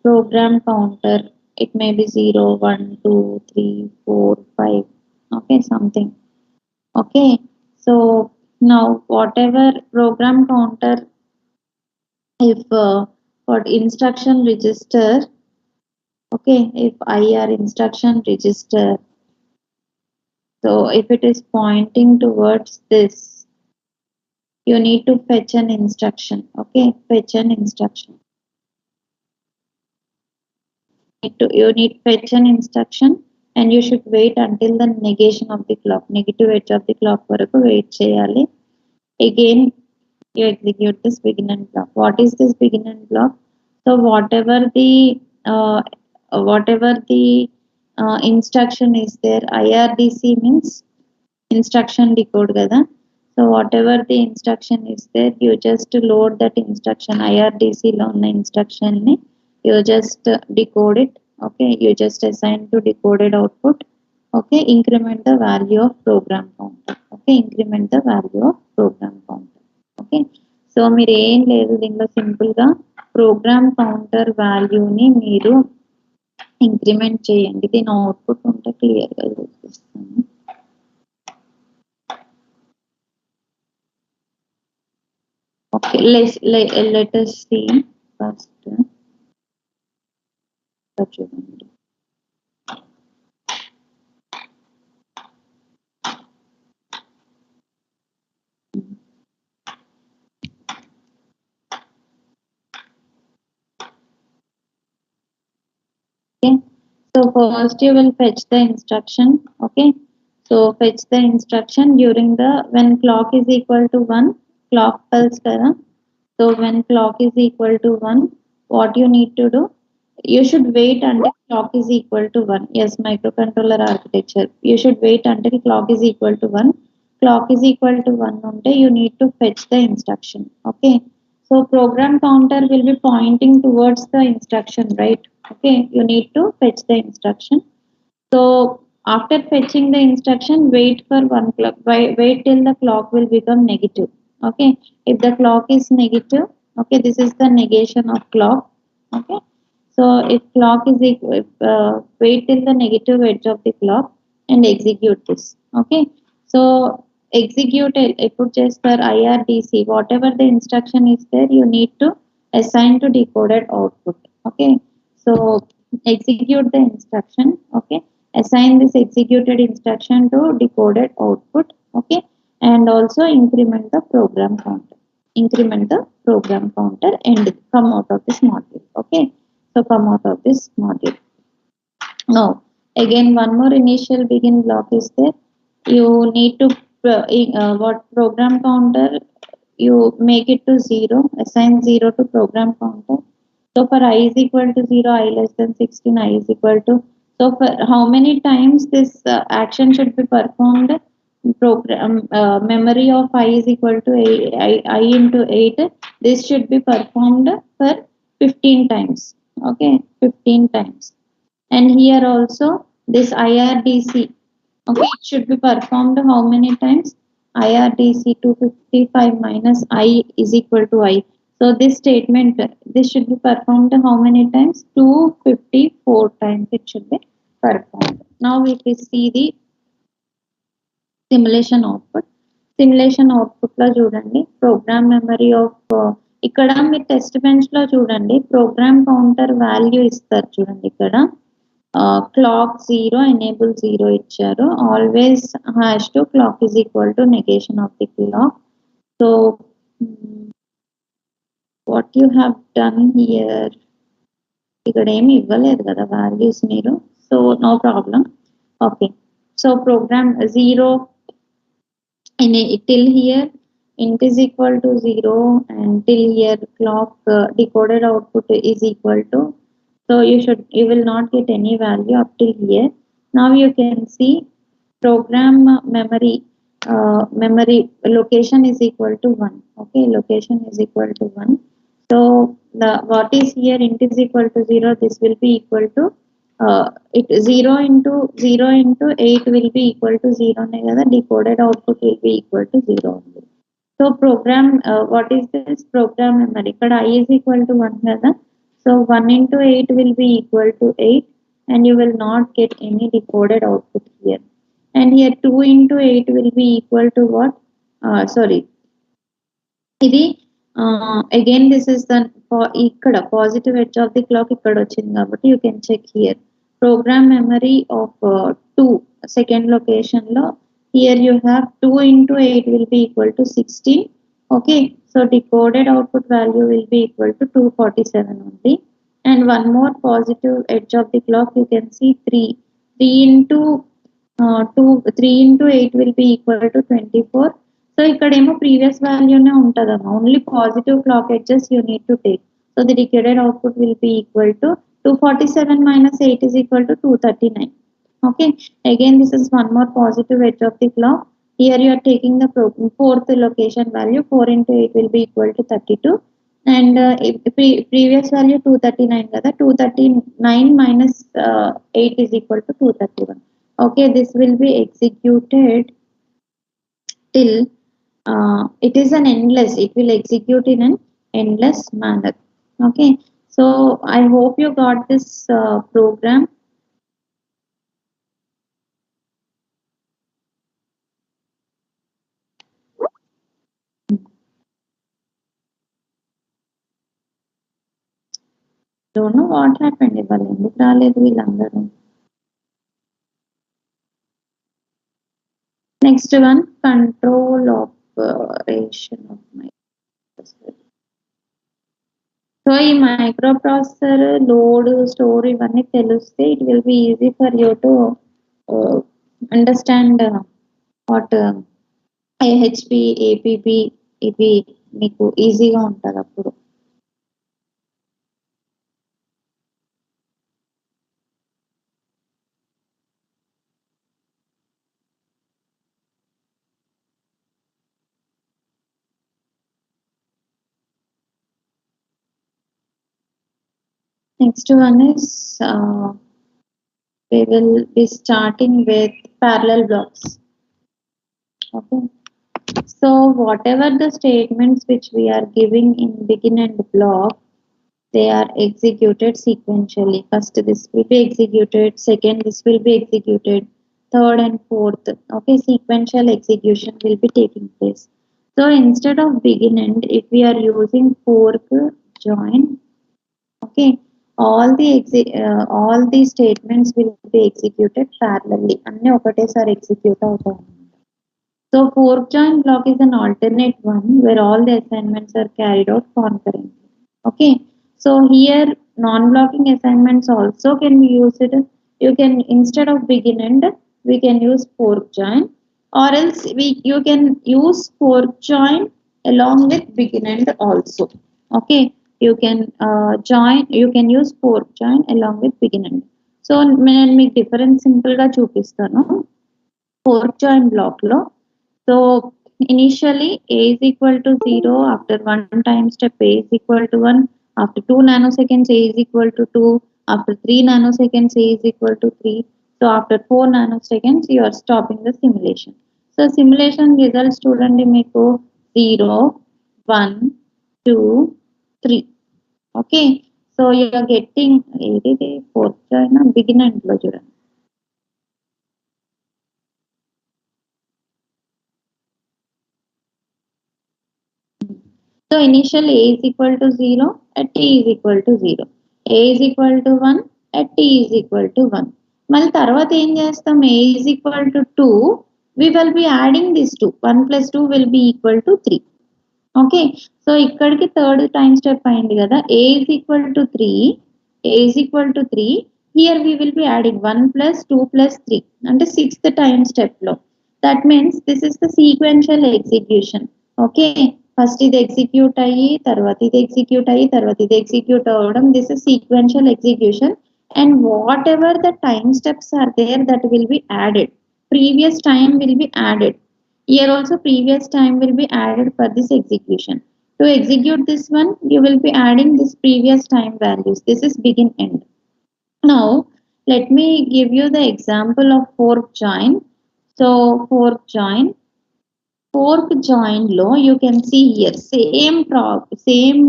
program counter, it may be 0, 1, 2, 3, 4, 5. Okay, something. Okay, so now whatever program counter, if for instruction register, okay, if IR instruction register, so if it is pointing towards this, you need to fetch an instruction. Okay, fetch an instruction. You need fetch an instruction, and you should wait until the negation of the clock, negative edge of the clock varaku wait cheyali. Again you execute this begin and block. What is this begin and block? So whatever the uh, instruction is there, IRDC means instruction decode kada. So whatever the instruction is there, you just load that instruction. IRDC lo unna instruction ni you just decode it. Okay, you just assign to decoded output. Okay, increment the value of program counter. Okay, increment the value of program counter. Okay, so మీరు ఏం లేదు దీనిలో simple గా program counter వాల్యూని మీరు increment చేయండి. దీని output ఉంటే క్లియర్ గా చూపిస్తాను. Okay, let us see first. చూడండి, okay, so first you will fetch the instruction. Okay, so fetch the instruction during the when clock is equal to 1, clock pulse kada. So when clock is equal to 1, what you need to do? You should wait until clock is equal to 1. Yes, microcontroller architecture. You should wait until clock is equal to 1. Clock is equal to 1 unte you need to fetch the instruction. Okay, so program counter will be pointing towards the instruction, right? Okay, you need to fetch the instruction. So after fetching the instruction, wait for 1 clock. Wait till the clock will become negative. Okay, if the clock is negative, okay, this is the negation of clock. Okay, so if clock is equal, wait till the negative edge of the clock and execute this. Okay, so execute put just for IRDC, whatever the instruction is there, you need to assign to decoded output. Okay, so execute the instruction. Okay, assign this executed instruction to decoded output. Okay, and also increment the program counter. Increment the program counter and come out of this module. Okay, so come out of this module. Now again one more initial begin block is there. you need to what program counter, you make it to 0, assign 0 to program counter. So for I is equal to 0, I less than 16, I is equal to, so for how many times this action should be performed, program memory of I is equal to I into 8, this should be performed for 15 times. Okay, 15 times. And here also this IRDC, okay, it should be performed how many times? IRDC 255 minus I is equal to I. So this statement, this should be performed how many times? 254 times it should be performed. Now if we see the simulation output, simulation output లో చూడండి program memory of, ఇక్కడ మీరు test bench లో చూడండి program counter value ఇస్తారు చూడండి ఇక్కడ, clock 0 enable 0 ఇచ్చారు, always hash two clock is equal to negation of the clock. So what you have done here, ఇక్కడ ఏమి ఇవ్వలేదు కదా వాల్యూస్ మీరు, so no problem. Okay, so program 0 till here int is equal to 0 and till here clock decoded output is equal to, so you will not get any value up till here. Now you can see program memory, memory location is equal to 1. Okay, location is equal to 1. So the what is here, int is equal to 0, this will be equal to it 0 into 8 will be equal to 0 ne kada, decoded output will be equal to 0 only. So program what is this program memory, ikkada I is equal to 1 kada, so 1 into 8 will be equal to 8 and you will not get any decoded output here. And here 2 into 8 will be equal to what, sorry, ఇది again this is the ikkada positive edge of the clock ikkada వచ్చింది కాబట్టి you can check here program memory of 2 second location lo, here you have 2 into 8 will be equal to 16. Okay, so decoded output value will be equal to 247 only. And one more positive edge of the clock, you can see 3 into 3 into 8 will be equal to 24. So ikkademo previous value ne untadama, only positive clock edges you need to take. So the decoded output will be equal to 247 minus 8 is equal to 239. Okay, again this is one more positive edge of the clock. Here you are taking the fourth location value, 4 into 8 will be equal to 32 and previous value 239 kada, 239 minus 8 is equal to 231. Okay, this will be executed till it is an endless, it will execute in an endless manner. Okay, so I hope you got this program. Don't know what happened, ఇవాళ ఎందుకు రాలేదు వీళ్ళందరూ. Next one, control operation of microprocessor. So ఈ microprocessor load store ఇవన్నీ తెలిస్తే it will be easy for you to understand what AHP, APB ఇవి మీకు ఈజీగా ఉంటుంది అప్పుడు. Next one is we will be starting with parallel blocks. Okay, so whatever the statements which we are giving in begin and block, they are executed sequentially. First this will be executed, second this will be executed, third and fourth. Okay, sequential execution will be taking place. So instead of begin end, if we are using fork join, okay, all the statements will be executed parallelly. అన్ని ఒకటేసారి execute అవుతాయి. So fork join block is an alternate one where all the assignments are carried out concurrently. Okay, so here non-blocking assignments also can be used. You can, instead of begin end, we can use fork join. or else you can use fork join along with begin end also. Okay, you can use fork join along with begin end. So నేను మీకు difference simple గా చూపిస్తాను fork join block లో. So initially a is equal to 0, after one time step a is equal to 1, after 2 nanoseconds a is equal to 2, after 3 nanoseconds a is equal to 3. So after 4 nanoseconds you are stopping the simulation. So simulation results చూడండి మీకు 0, 1, 2, 3. Okay, so you are getting ఏది fourth join begin end లో చూడండి. So initially a is equal to 0 at t is equal to 0. A is equal to 1 at t is equal to 1. మళ్ళీ తర్వాత ఏం చేస్తాం a is equal to 2, we will be adding this 2. 1 plus 2 will be equal to 3. Okay, so ఇక్కడికి third time step అయింది కదా, a is equal to 3, a is equal to 3, here we will be adding 1 plus 2 plus 3 అంటే sixth time step లో. That means this is the sequential execution. Okay, first ఇది execute అయ్యి తర్వాత ఇది execute అయ్యి తర్వాత ఇది ఎగ్జిక్యూట్ అవ్వడం, this is sequential execution. And whatever the time steps are there that will be added, previous time will be added. Here also previous time will be added for this execution. To execute this one, you will be adding this previous time values. This is begin end. Now let me give you the example of fork join. So fork join lo you can see here same same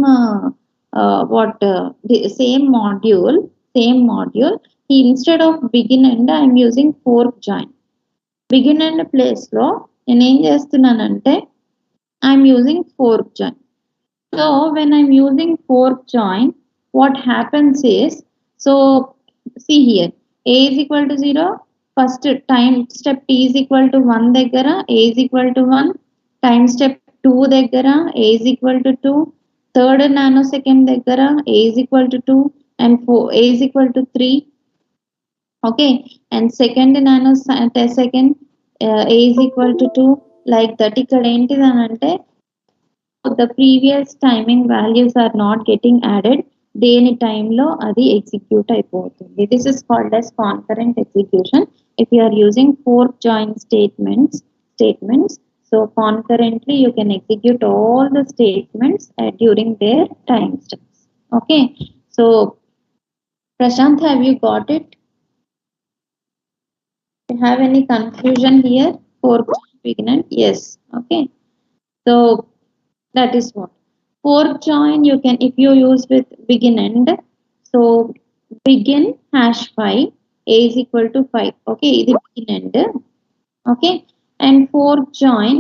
module. Instead of begin end I am using fork join. Begin end place లో నేను ఏం చేస్తున్నానంటే I am using fork join. So when I am using fork join, what happens is, so see here a is equal to 0, first time step t is equal to 1 దగ్గర a is equal to 1, time step 2 దగ్గర a is equal to 2, third nanosecond దగ్గర a is equal to 2 and 4 a is equal to 3. Okay, and second nanosecond a is equal to 2, like that. ఇక్కడ ఏంటిదనంటే the previous timing values are not getting added, దేని టైంలో అది execute అయిపోతుంది. This is called as concurrent execution. If you are using fork join statements, so concurrently you can execute all the statements during their time steps. Okay, so Prashant, have you got it? Do you have any confusion here? Fork begin? Yes. Okay, so that is what fork join you can, if you use with begin end, so begin #5 a is equal to 5. Okay, this is begin end. Okay, and fork join,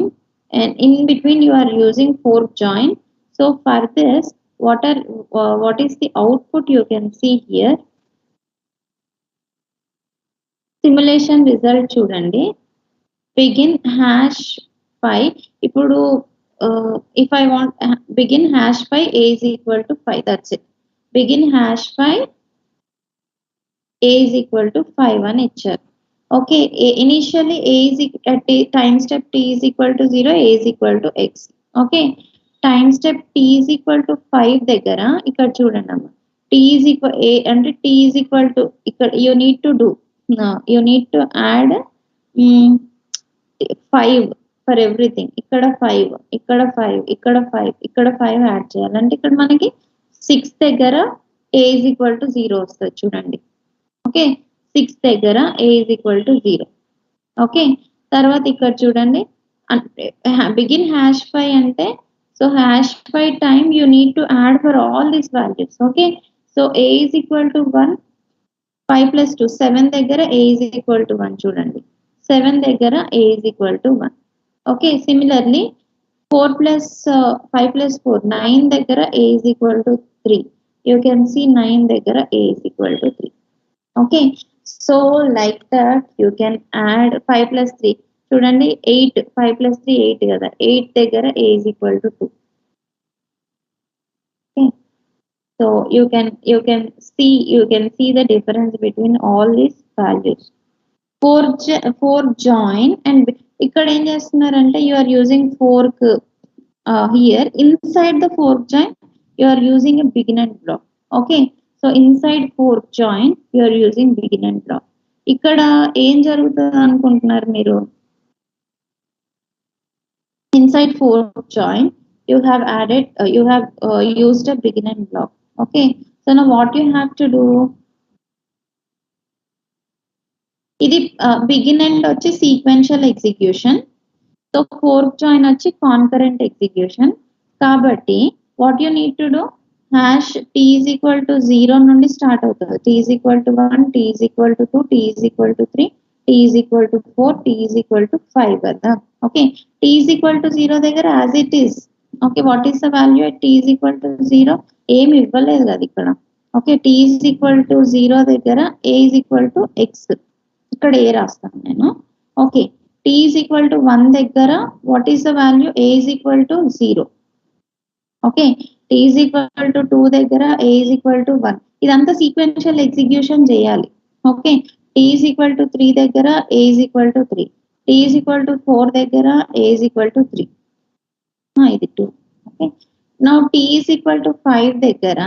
and in between you are using fork join. So for this, what is the output you can see here? Simulation result చూడండి, begin #5. ఇప్పుడు if I want begin #5 a is equal to 5, that's it. Begin #5 a is equal to 5 అని ఇచ్చారు. Okay, initially a is at time step t is equal to 0, a is equal to x. Okay, time step t is equal to 5 దగ్గర ఇక్కడ చూడండి అమ్మ, t is equal a అంటే t is equal to ఇక్కడ you need to add 5 for everything. ఇక్కడ 5, ఇక్కడ 5, ఇక్కడ 5, ఇక్కడ 5 యాడ్ చేయాలంటే ఇక్కడ మనకి 6 దగ్గర a is equal to 0 వస్తుంది చూడండి. ఓకే, 6 దగ్గర a is equal to 0. Okay, తర్వాత ఇక్కడ చూడండి begin #5 అంటే, so #5 time you need to add for all these values. Okay, so a is equal to 1, 5 plus 2 7 దగ్గర a is equal to 1 చూడండి, 7 దగ్గర a is equal to 1. Okay, similarly 4 plus 5 plus 4 9 దగ్గర a is equal to 3. You can see 9 దగ్గర a is equal to 3. Okay, so like that you can add 5 plus 3 చూడండి 8, 5 plus 3 8 కదా, 8 దగ్గర a is equal to 2. Okay, so you can see the difference between all these values. Fork join, and ఇక్కడ ఏం చేస్తున్నారంటే you are using fork here inside the fork join you are using a begin and block. Okay, so inside fork join you are using begin and block. ఇక్కడ ఏం జరుగుతుంది అనుకుంటున్నారు మీరు? Inside fork join you have added you have used a begin and block. Okay, so now what you have to do, ఇది begin and వచ్చి sequential execution, so fork join వచ్చి concurrent execution. కాబట్టి what you need to do, hash t is equal to 0 నుండి start అవుతుంది. t is equal to 1, t is equal to 2, t is equal to 3, t is equal to 4, t is equal to 5 కదా. Okay, t is equal to 0 దగ్గర as it is. Okay, what is the value at t is equal to 0? ఏమి ఇవ్వలేదు కదా ఇక్కడ. Okay, t is equal to 0 దగ్గర a is equal to x, ఇక్కడ a రాస్తాను నేను. Okay, t is equal to 1 దగ్గర what is the value? a is equal to 0. Okay, t is equal to 2 దగ్గర a is equal to 1. ఇదంతా sequential execution చేయాలి. Okay, t is equal to 3 దగ్గర a is equal to 3, t is equal to 4 దగ్గర a is equal to 3, ఇది 2. Okay, now t is equal to 5 దగ్గర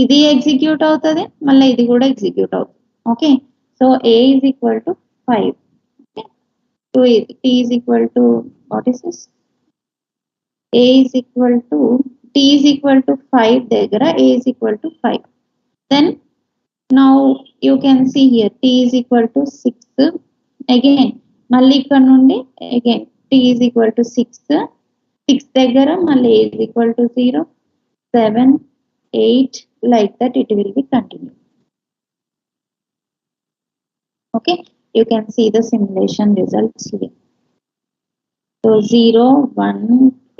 ఇది execute అవుతుంది, మళ్ళీ ఇది కూడా ఎగ్జిక్యూట్ అవుతుంది. Okay, so a is equal to 5. Okay, t is equal to what is this? a is equal to t is equal to 5 దగ్గర a is equal to 5. Then now you can see here t is equal to 6. Again మళ్ళీ ఇక్కడ నుండి again t is equal to 6. 6 దగ్గర మళ్ళీ a is equal to 0, 7, 8 like that it will be continued. Okay, you can see the simulation results here. So 0, 1,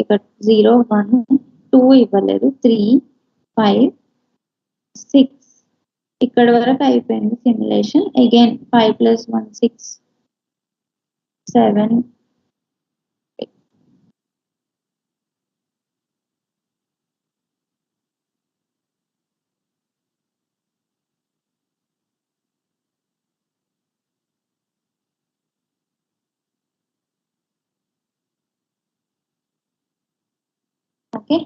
ఇక్కడ 0, 1, 2 ఇవ్వలేదు, 3, 5, 6 ఇక్కడ వరకు అయిపోయింది simulation. Again 5 + 1 6, 7, 8. Okay,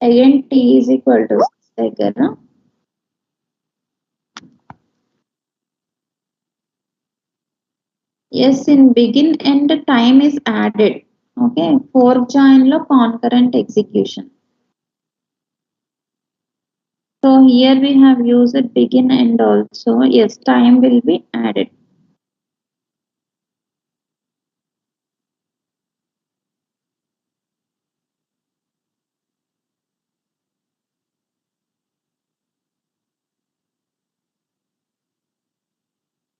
again t is equal to 6 దగ్గర yes in begin and time is added. Okay, fork join లో concurrent execution. So here we have used begin and also yes time will be added.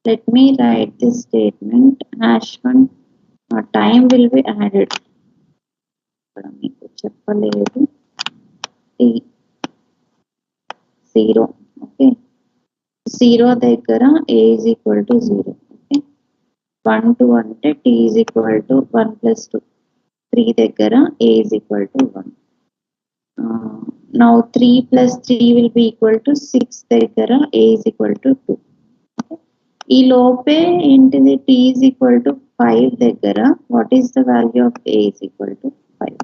Let me write this statement, hash 1 time will be added. ఇక్కడ మీకు చెప్పలేదు, t 0. Okay, 0 దగ్గర a is equal to 0. Okay, 1 2 అంటే t is equal to 1 + 2, 3 దగ్గర a is equal to 1. Now 3 + 3 will be equal to 6 దగ్గర a is equal to 2. ఈ లోపే ఏంటిది, t is equal to 5 దగ్గర what is the value of a is equal to 5.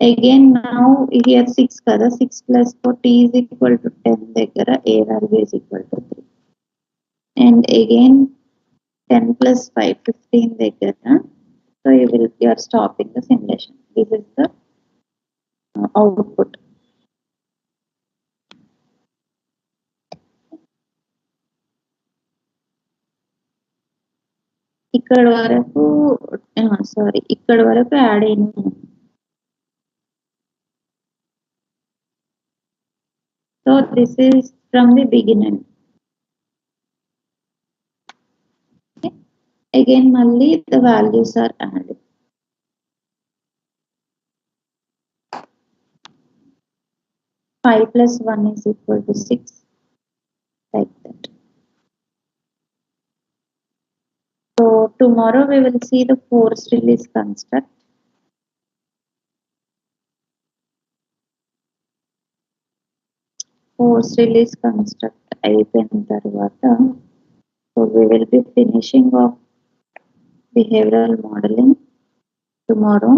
Again now here 6 kada, 6 + 4 t is equal to 10 దగ్గర a value is equal to 3. And again 10 + 5 15 దగ్గర, so you are stopping the simulation. This is the output. ఇక్కడ వరకు sorry ఇక్కడ వరకు add అయింది. So this is from the beginning. Okay, again మళ్ళీ the values are added. Five plus 1 is equal to 6, like that. So tomorrow we will see the force release construct. post release construct అయిపోయిన తర్వాత so we will be finishing of behavioral modeling tomorrow.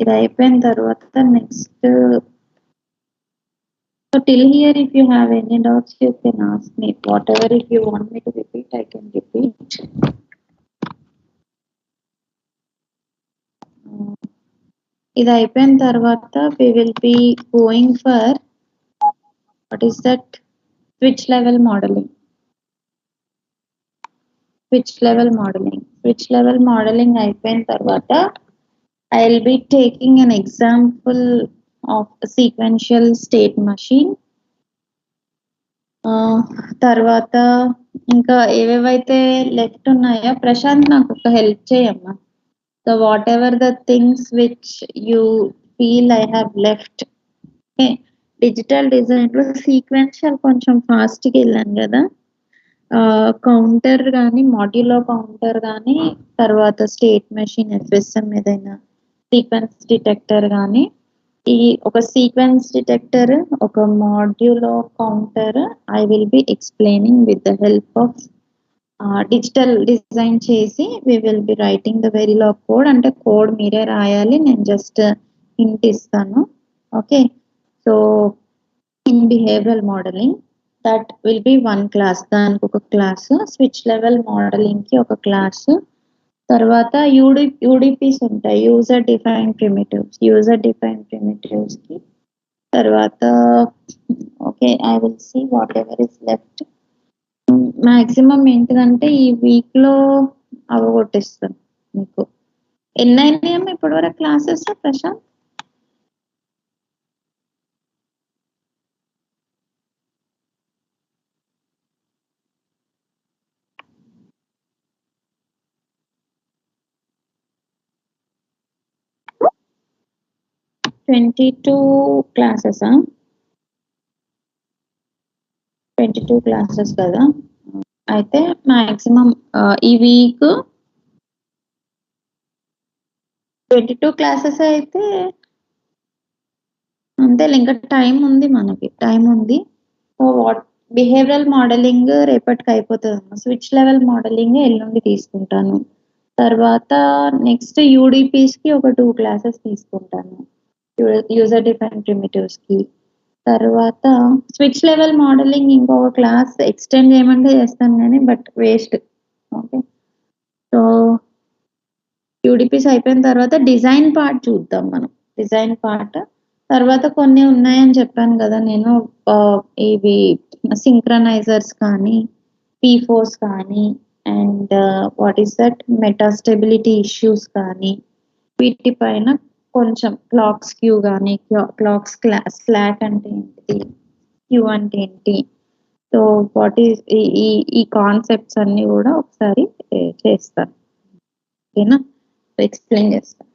ఇది అయిపోయిన తర్వాత next so till here if you have any doubts you can ask me whatever. If you want me to repeat I can repeat. ఇది అయిపోయిన తర్వాత we will be going for what is that switch level modeling. Switch level modeling అయిపోయిన తర్వాత I'll be taking an example of a sequential state machine. తర్వాత ఇంకా ఏవేవైతే left ఉన్నాయో ప్రశాంత్ నాకు ఒక హెల్ప్ చేయమ్మా. So whatever the things which you feel I have left. Digital డిజైన్లో సీక్వెన్షియల్ కొంచెం ఫాస్ట్గా వెళ్ళాను కదా. కౌంటర్ కానీ మాడ్యులో కౌంటర్ కానీ తర్వాత స్టేట్ మెషిన్ ఎఫ్ఎస్ఎం ఏదైనా సీక్వెన్స్ డిటెక్టర్ కానీ ఈ ఒక సీక్వెన్స్ డిటెక్టర్ ఒక modulo counter I will be explaining with the help of digital design చేసి we will be writing the Verilog code. అంటే కోడ్ మీరే రాయాలి, నేను జస్ట్ హింట్ ఇస్తాను. Okay, so in behavioural modelling that will be one class, దానికి ఒక class. Switch level మోడలింగ్కి ఒక class. తర్వాత యూడిపిస్ ఉంటాయి, యూజర్ డిఫైన్ ప్రిమిటివ్స్కి. తర్వాత okay I will see whatever is left. Maximum ఏంటిదంటే ఈ వీక్లో అవగొట్టిస్తాను మీకు. ఎన్ని అయినాయమ్మా ఇప్పటి వరకు classes Prashant? Twenty two classes కదా. అయితే మ్యాక్సిమం ఈ వీక్ 22 క్లాసెస్ అయితే అంతే. ఇంకా టైం ఉంది, మనకి టైం ఉంది. సో వాట్ బిహేవియరల్ మోడలింగ్ రేపటికి అయిపోతుంది. స్విచ్ లెవెల్ మోడలింగ్ ఎల్లుండి తీసుకుంటాను. తర్వాత నెక్స్ట్ యూడిపిస్కి ఒక 2 క్లాసెస్ తీసుకుంటాను, యూజర్ డిఫైన్ ప్రిమిటివ్స్కి. తర్వాత స్విచ్ లెవెల్ మోడలింగ్ ఇంకొక క్లాస్ ఎక్స్టెండ్ చేయమంటే చేస్తాను కానీ but waste. Okay, so UDPs అయిపోయిన తర్వాత డిజైన్ పార్ట్ చూద్దాం మనం. డిజైన్ పార్ట్ తర్వాత కొన్ని ఉన్నాయని చెప్పాను కదా నేను, ఇవి సింక్రనైజర్స్ కానీ పీఫోర్స్ కానీ and what is that metastability issues కానీ వీటిపైన కొంచెం క్లాక్స్ క్యూ కానీ క్లాక్స్ స్లాక్ అంటే ఏంటిది, క్యూ అంటే ఏంటి, సో వాట్ ఈస్ ఈ కాన్సెప్ట్స్ అన్ని కూడా ఒకసారి చేస్తాను. ఓకేనా, ఎక్స్ప్లెయిన్ చేస్తాను.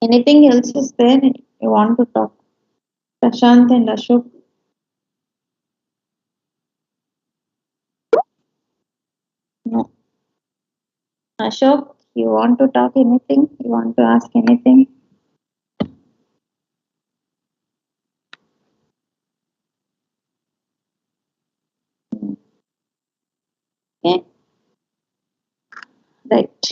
Anything else is there you want to talk? Prashant and Ashok. No. Ashok, you want to talk anything? You want to ask anything? Okay. Right.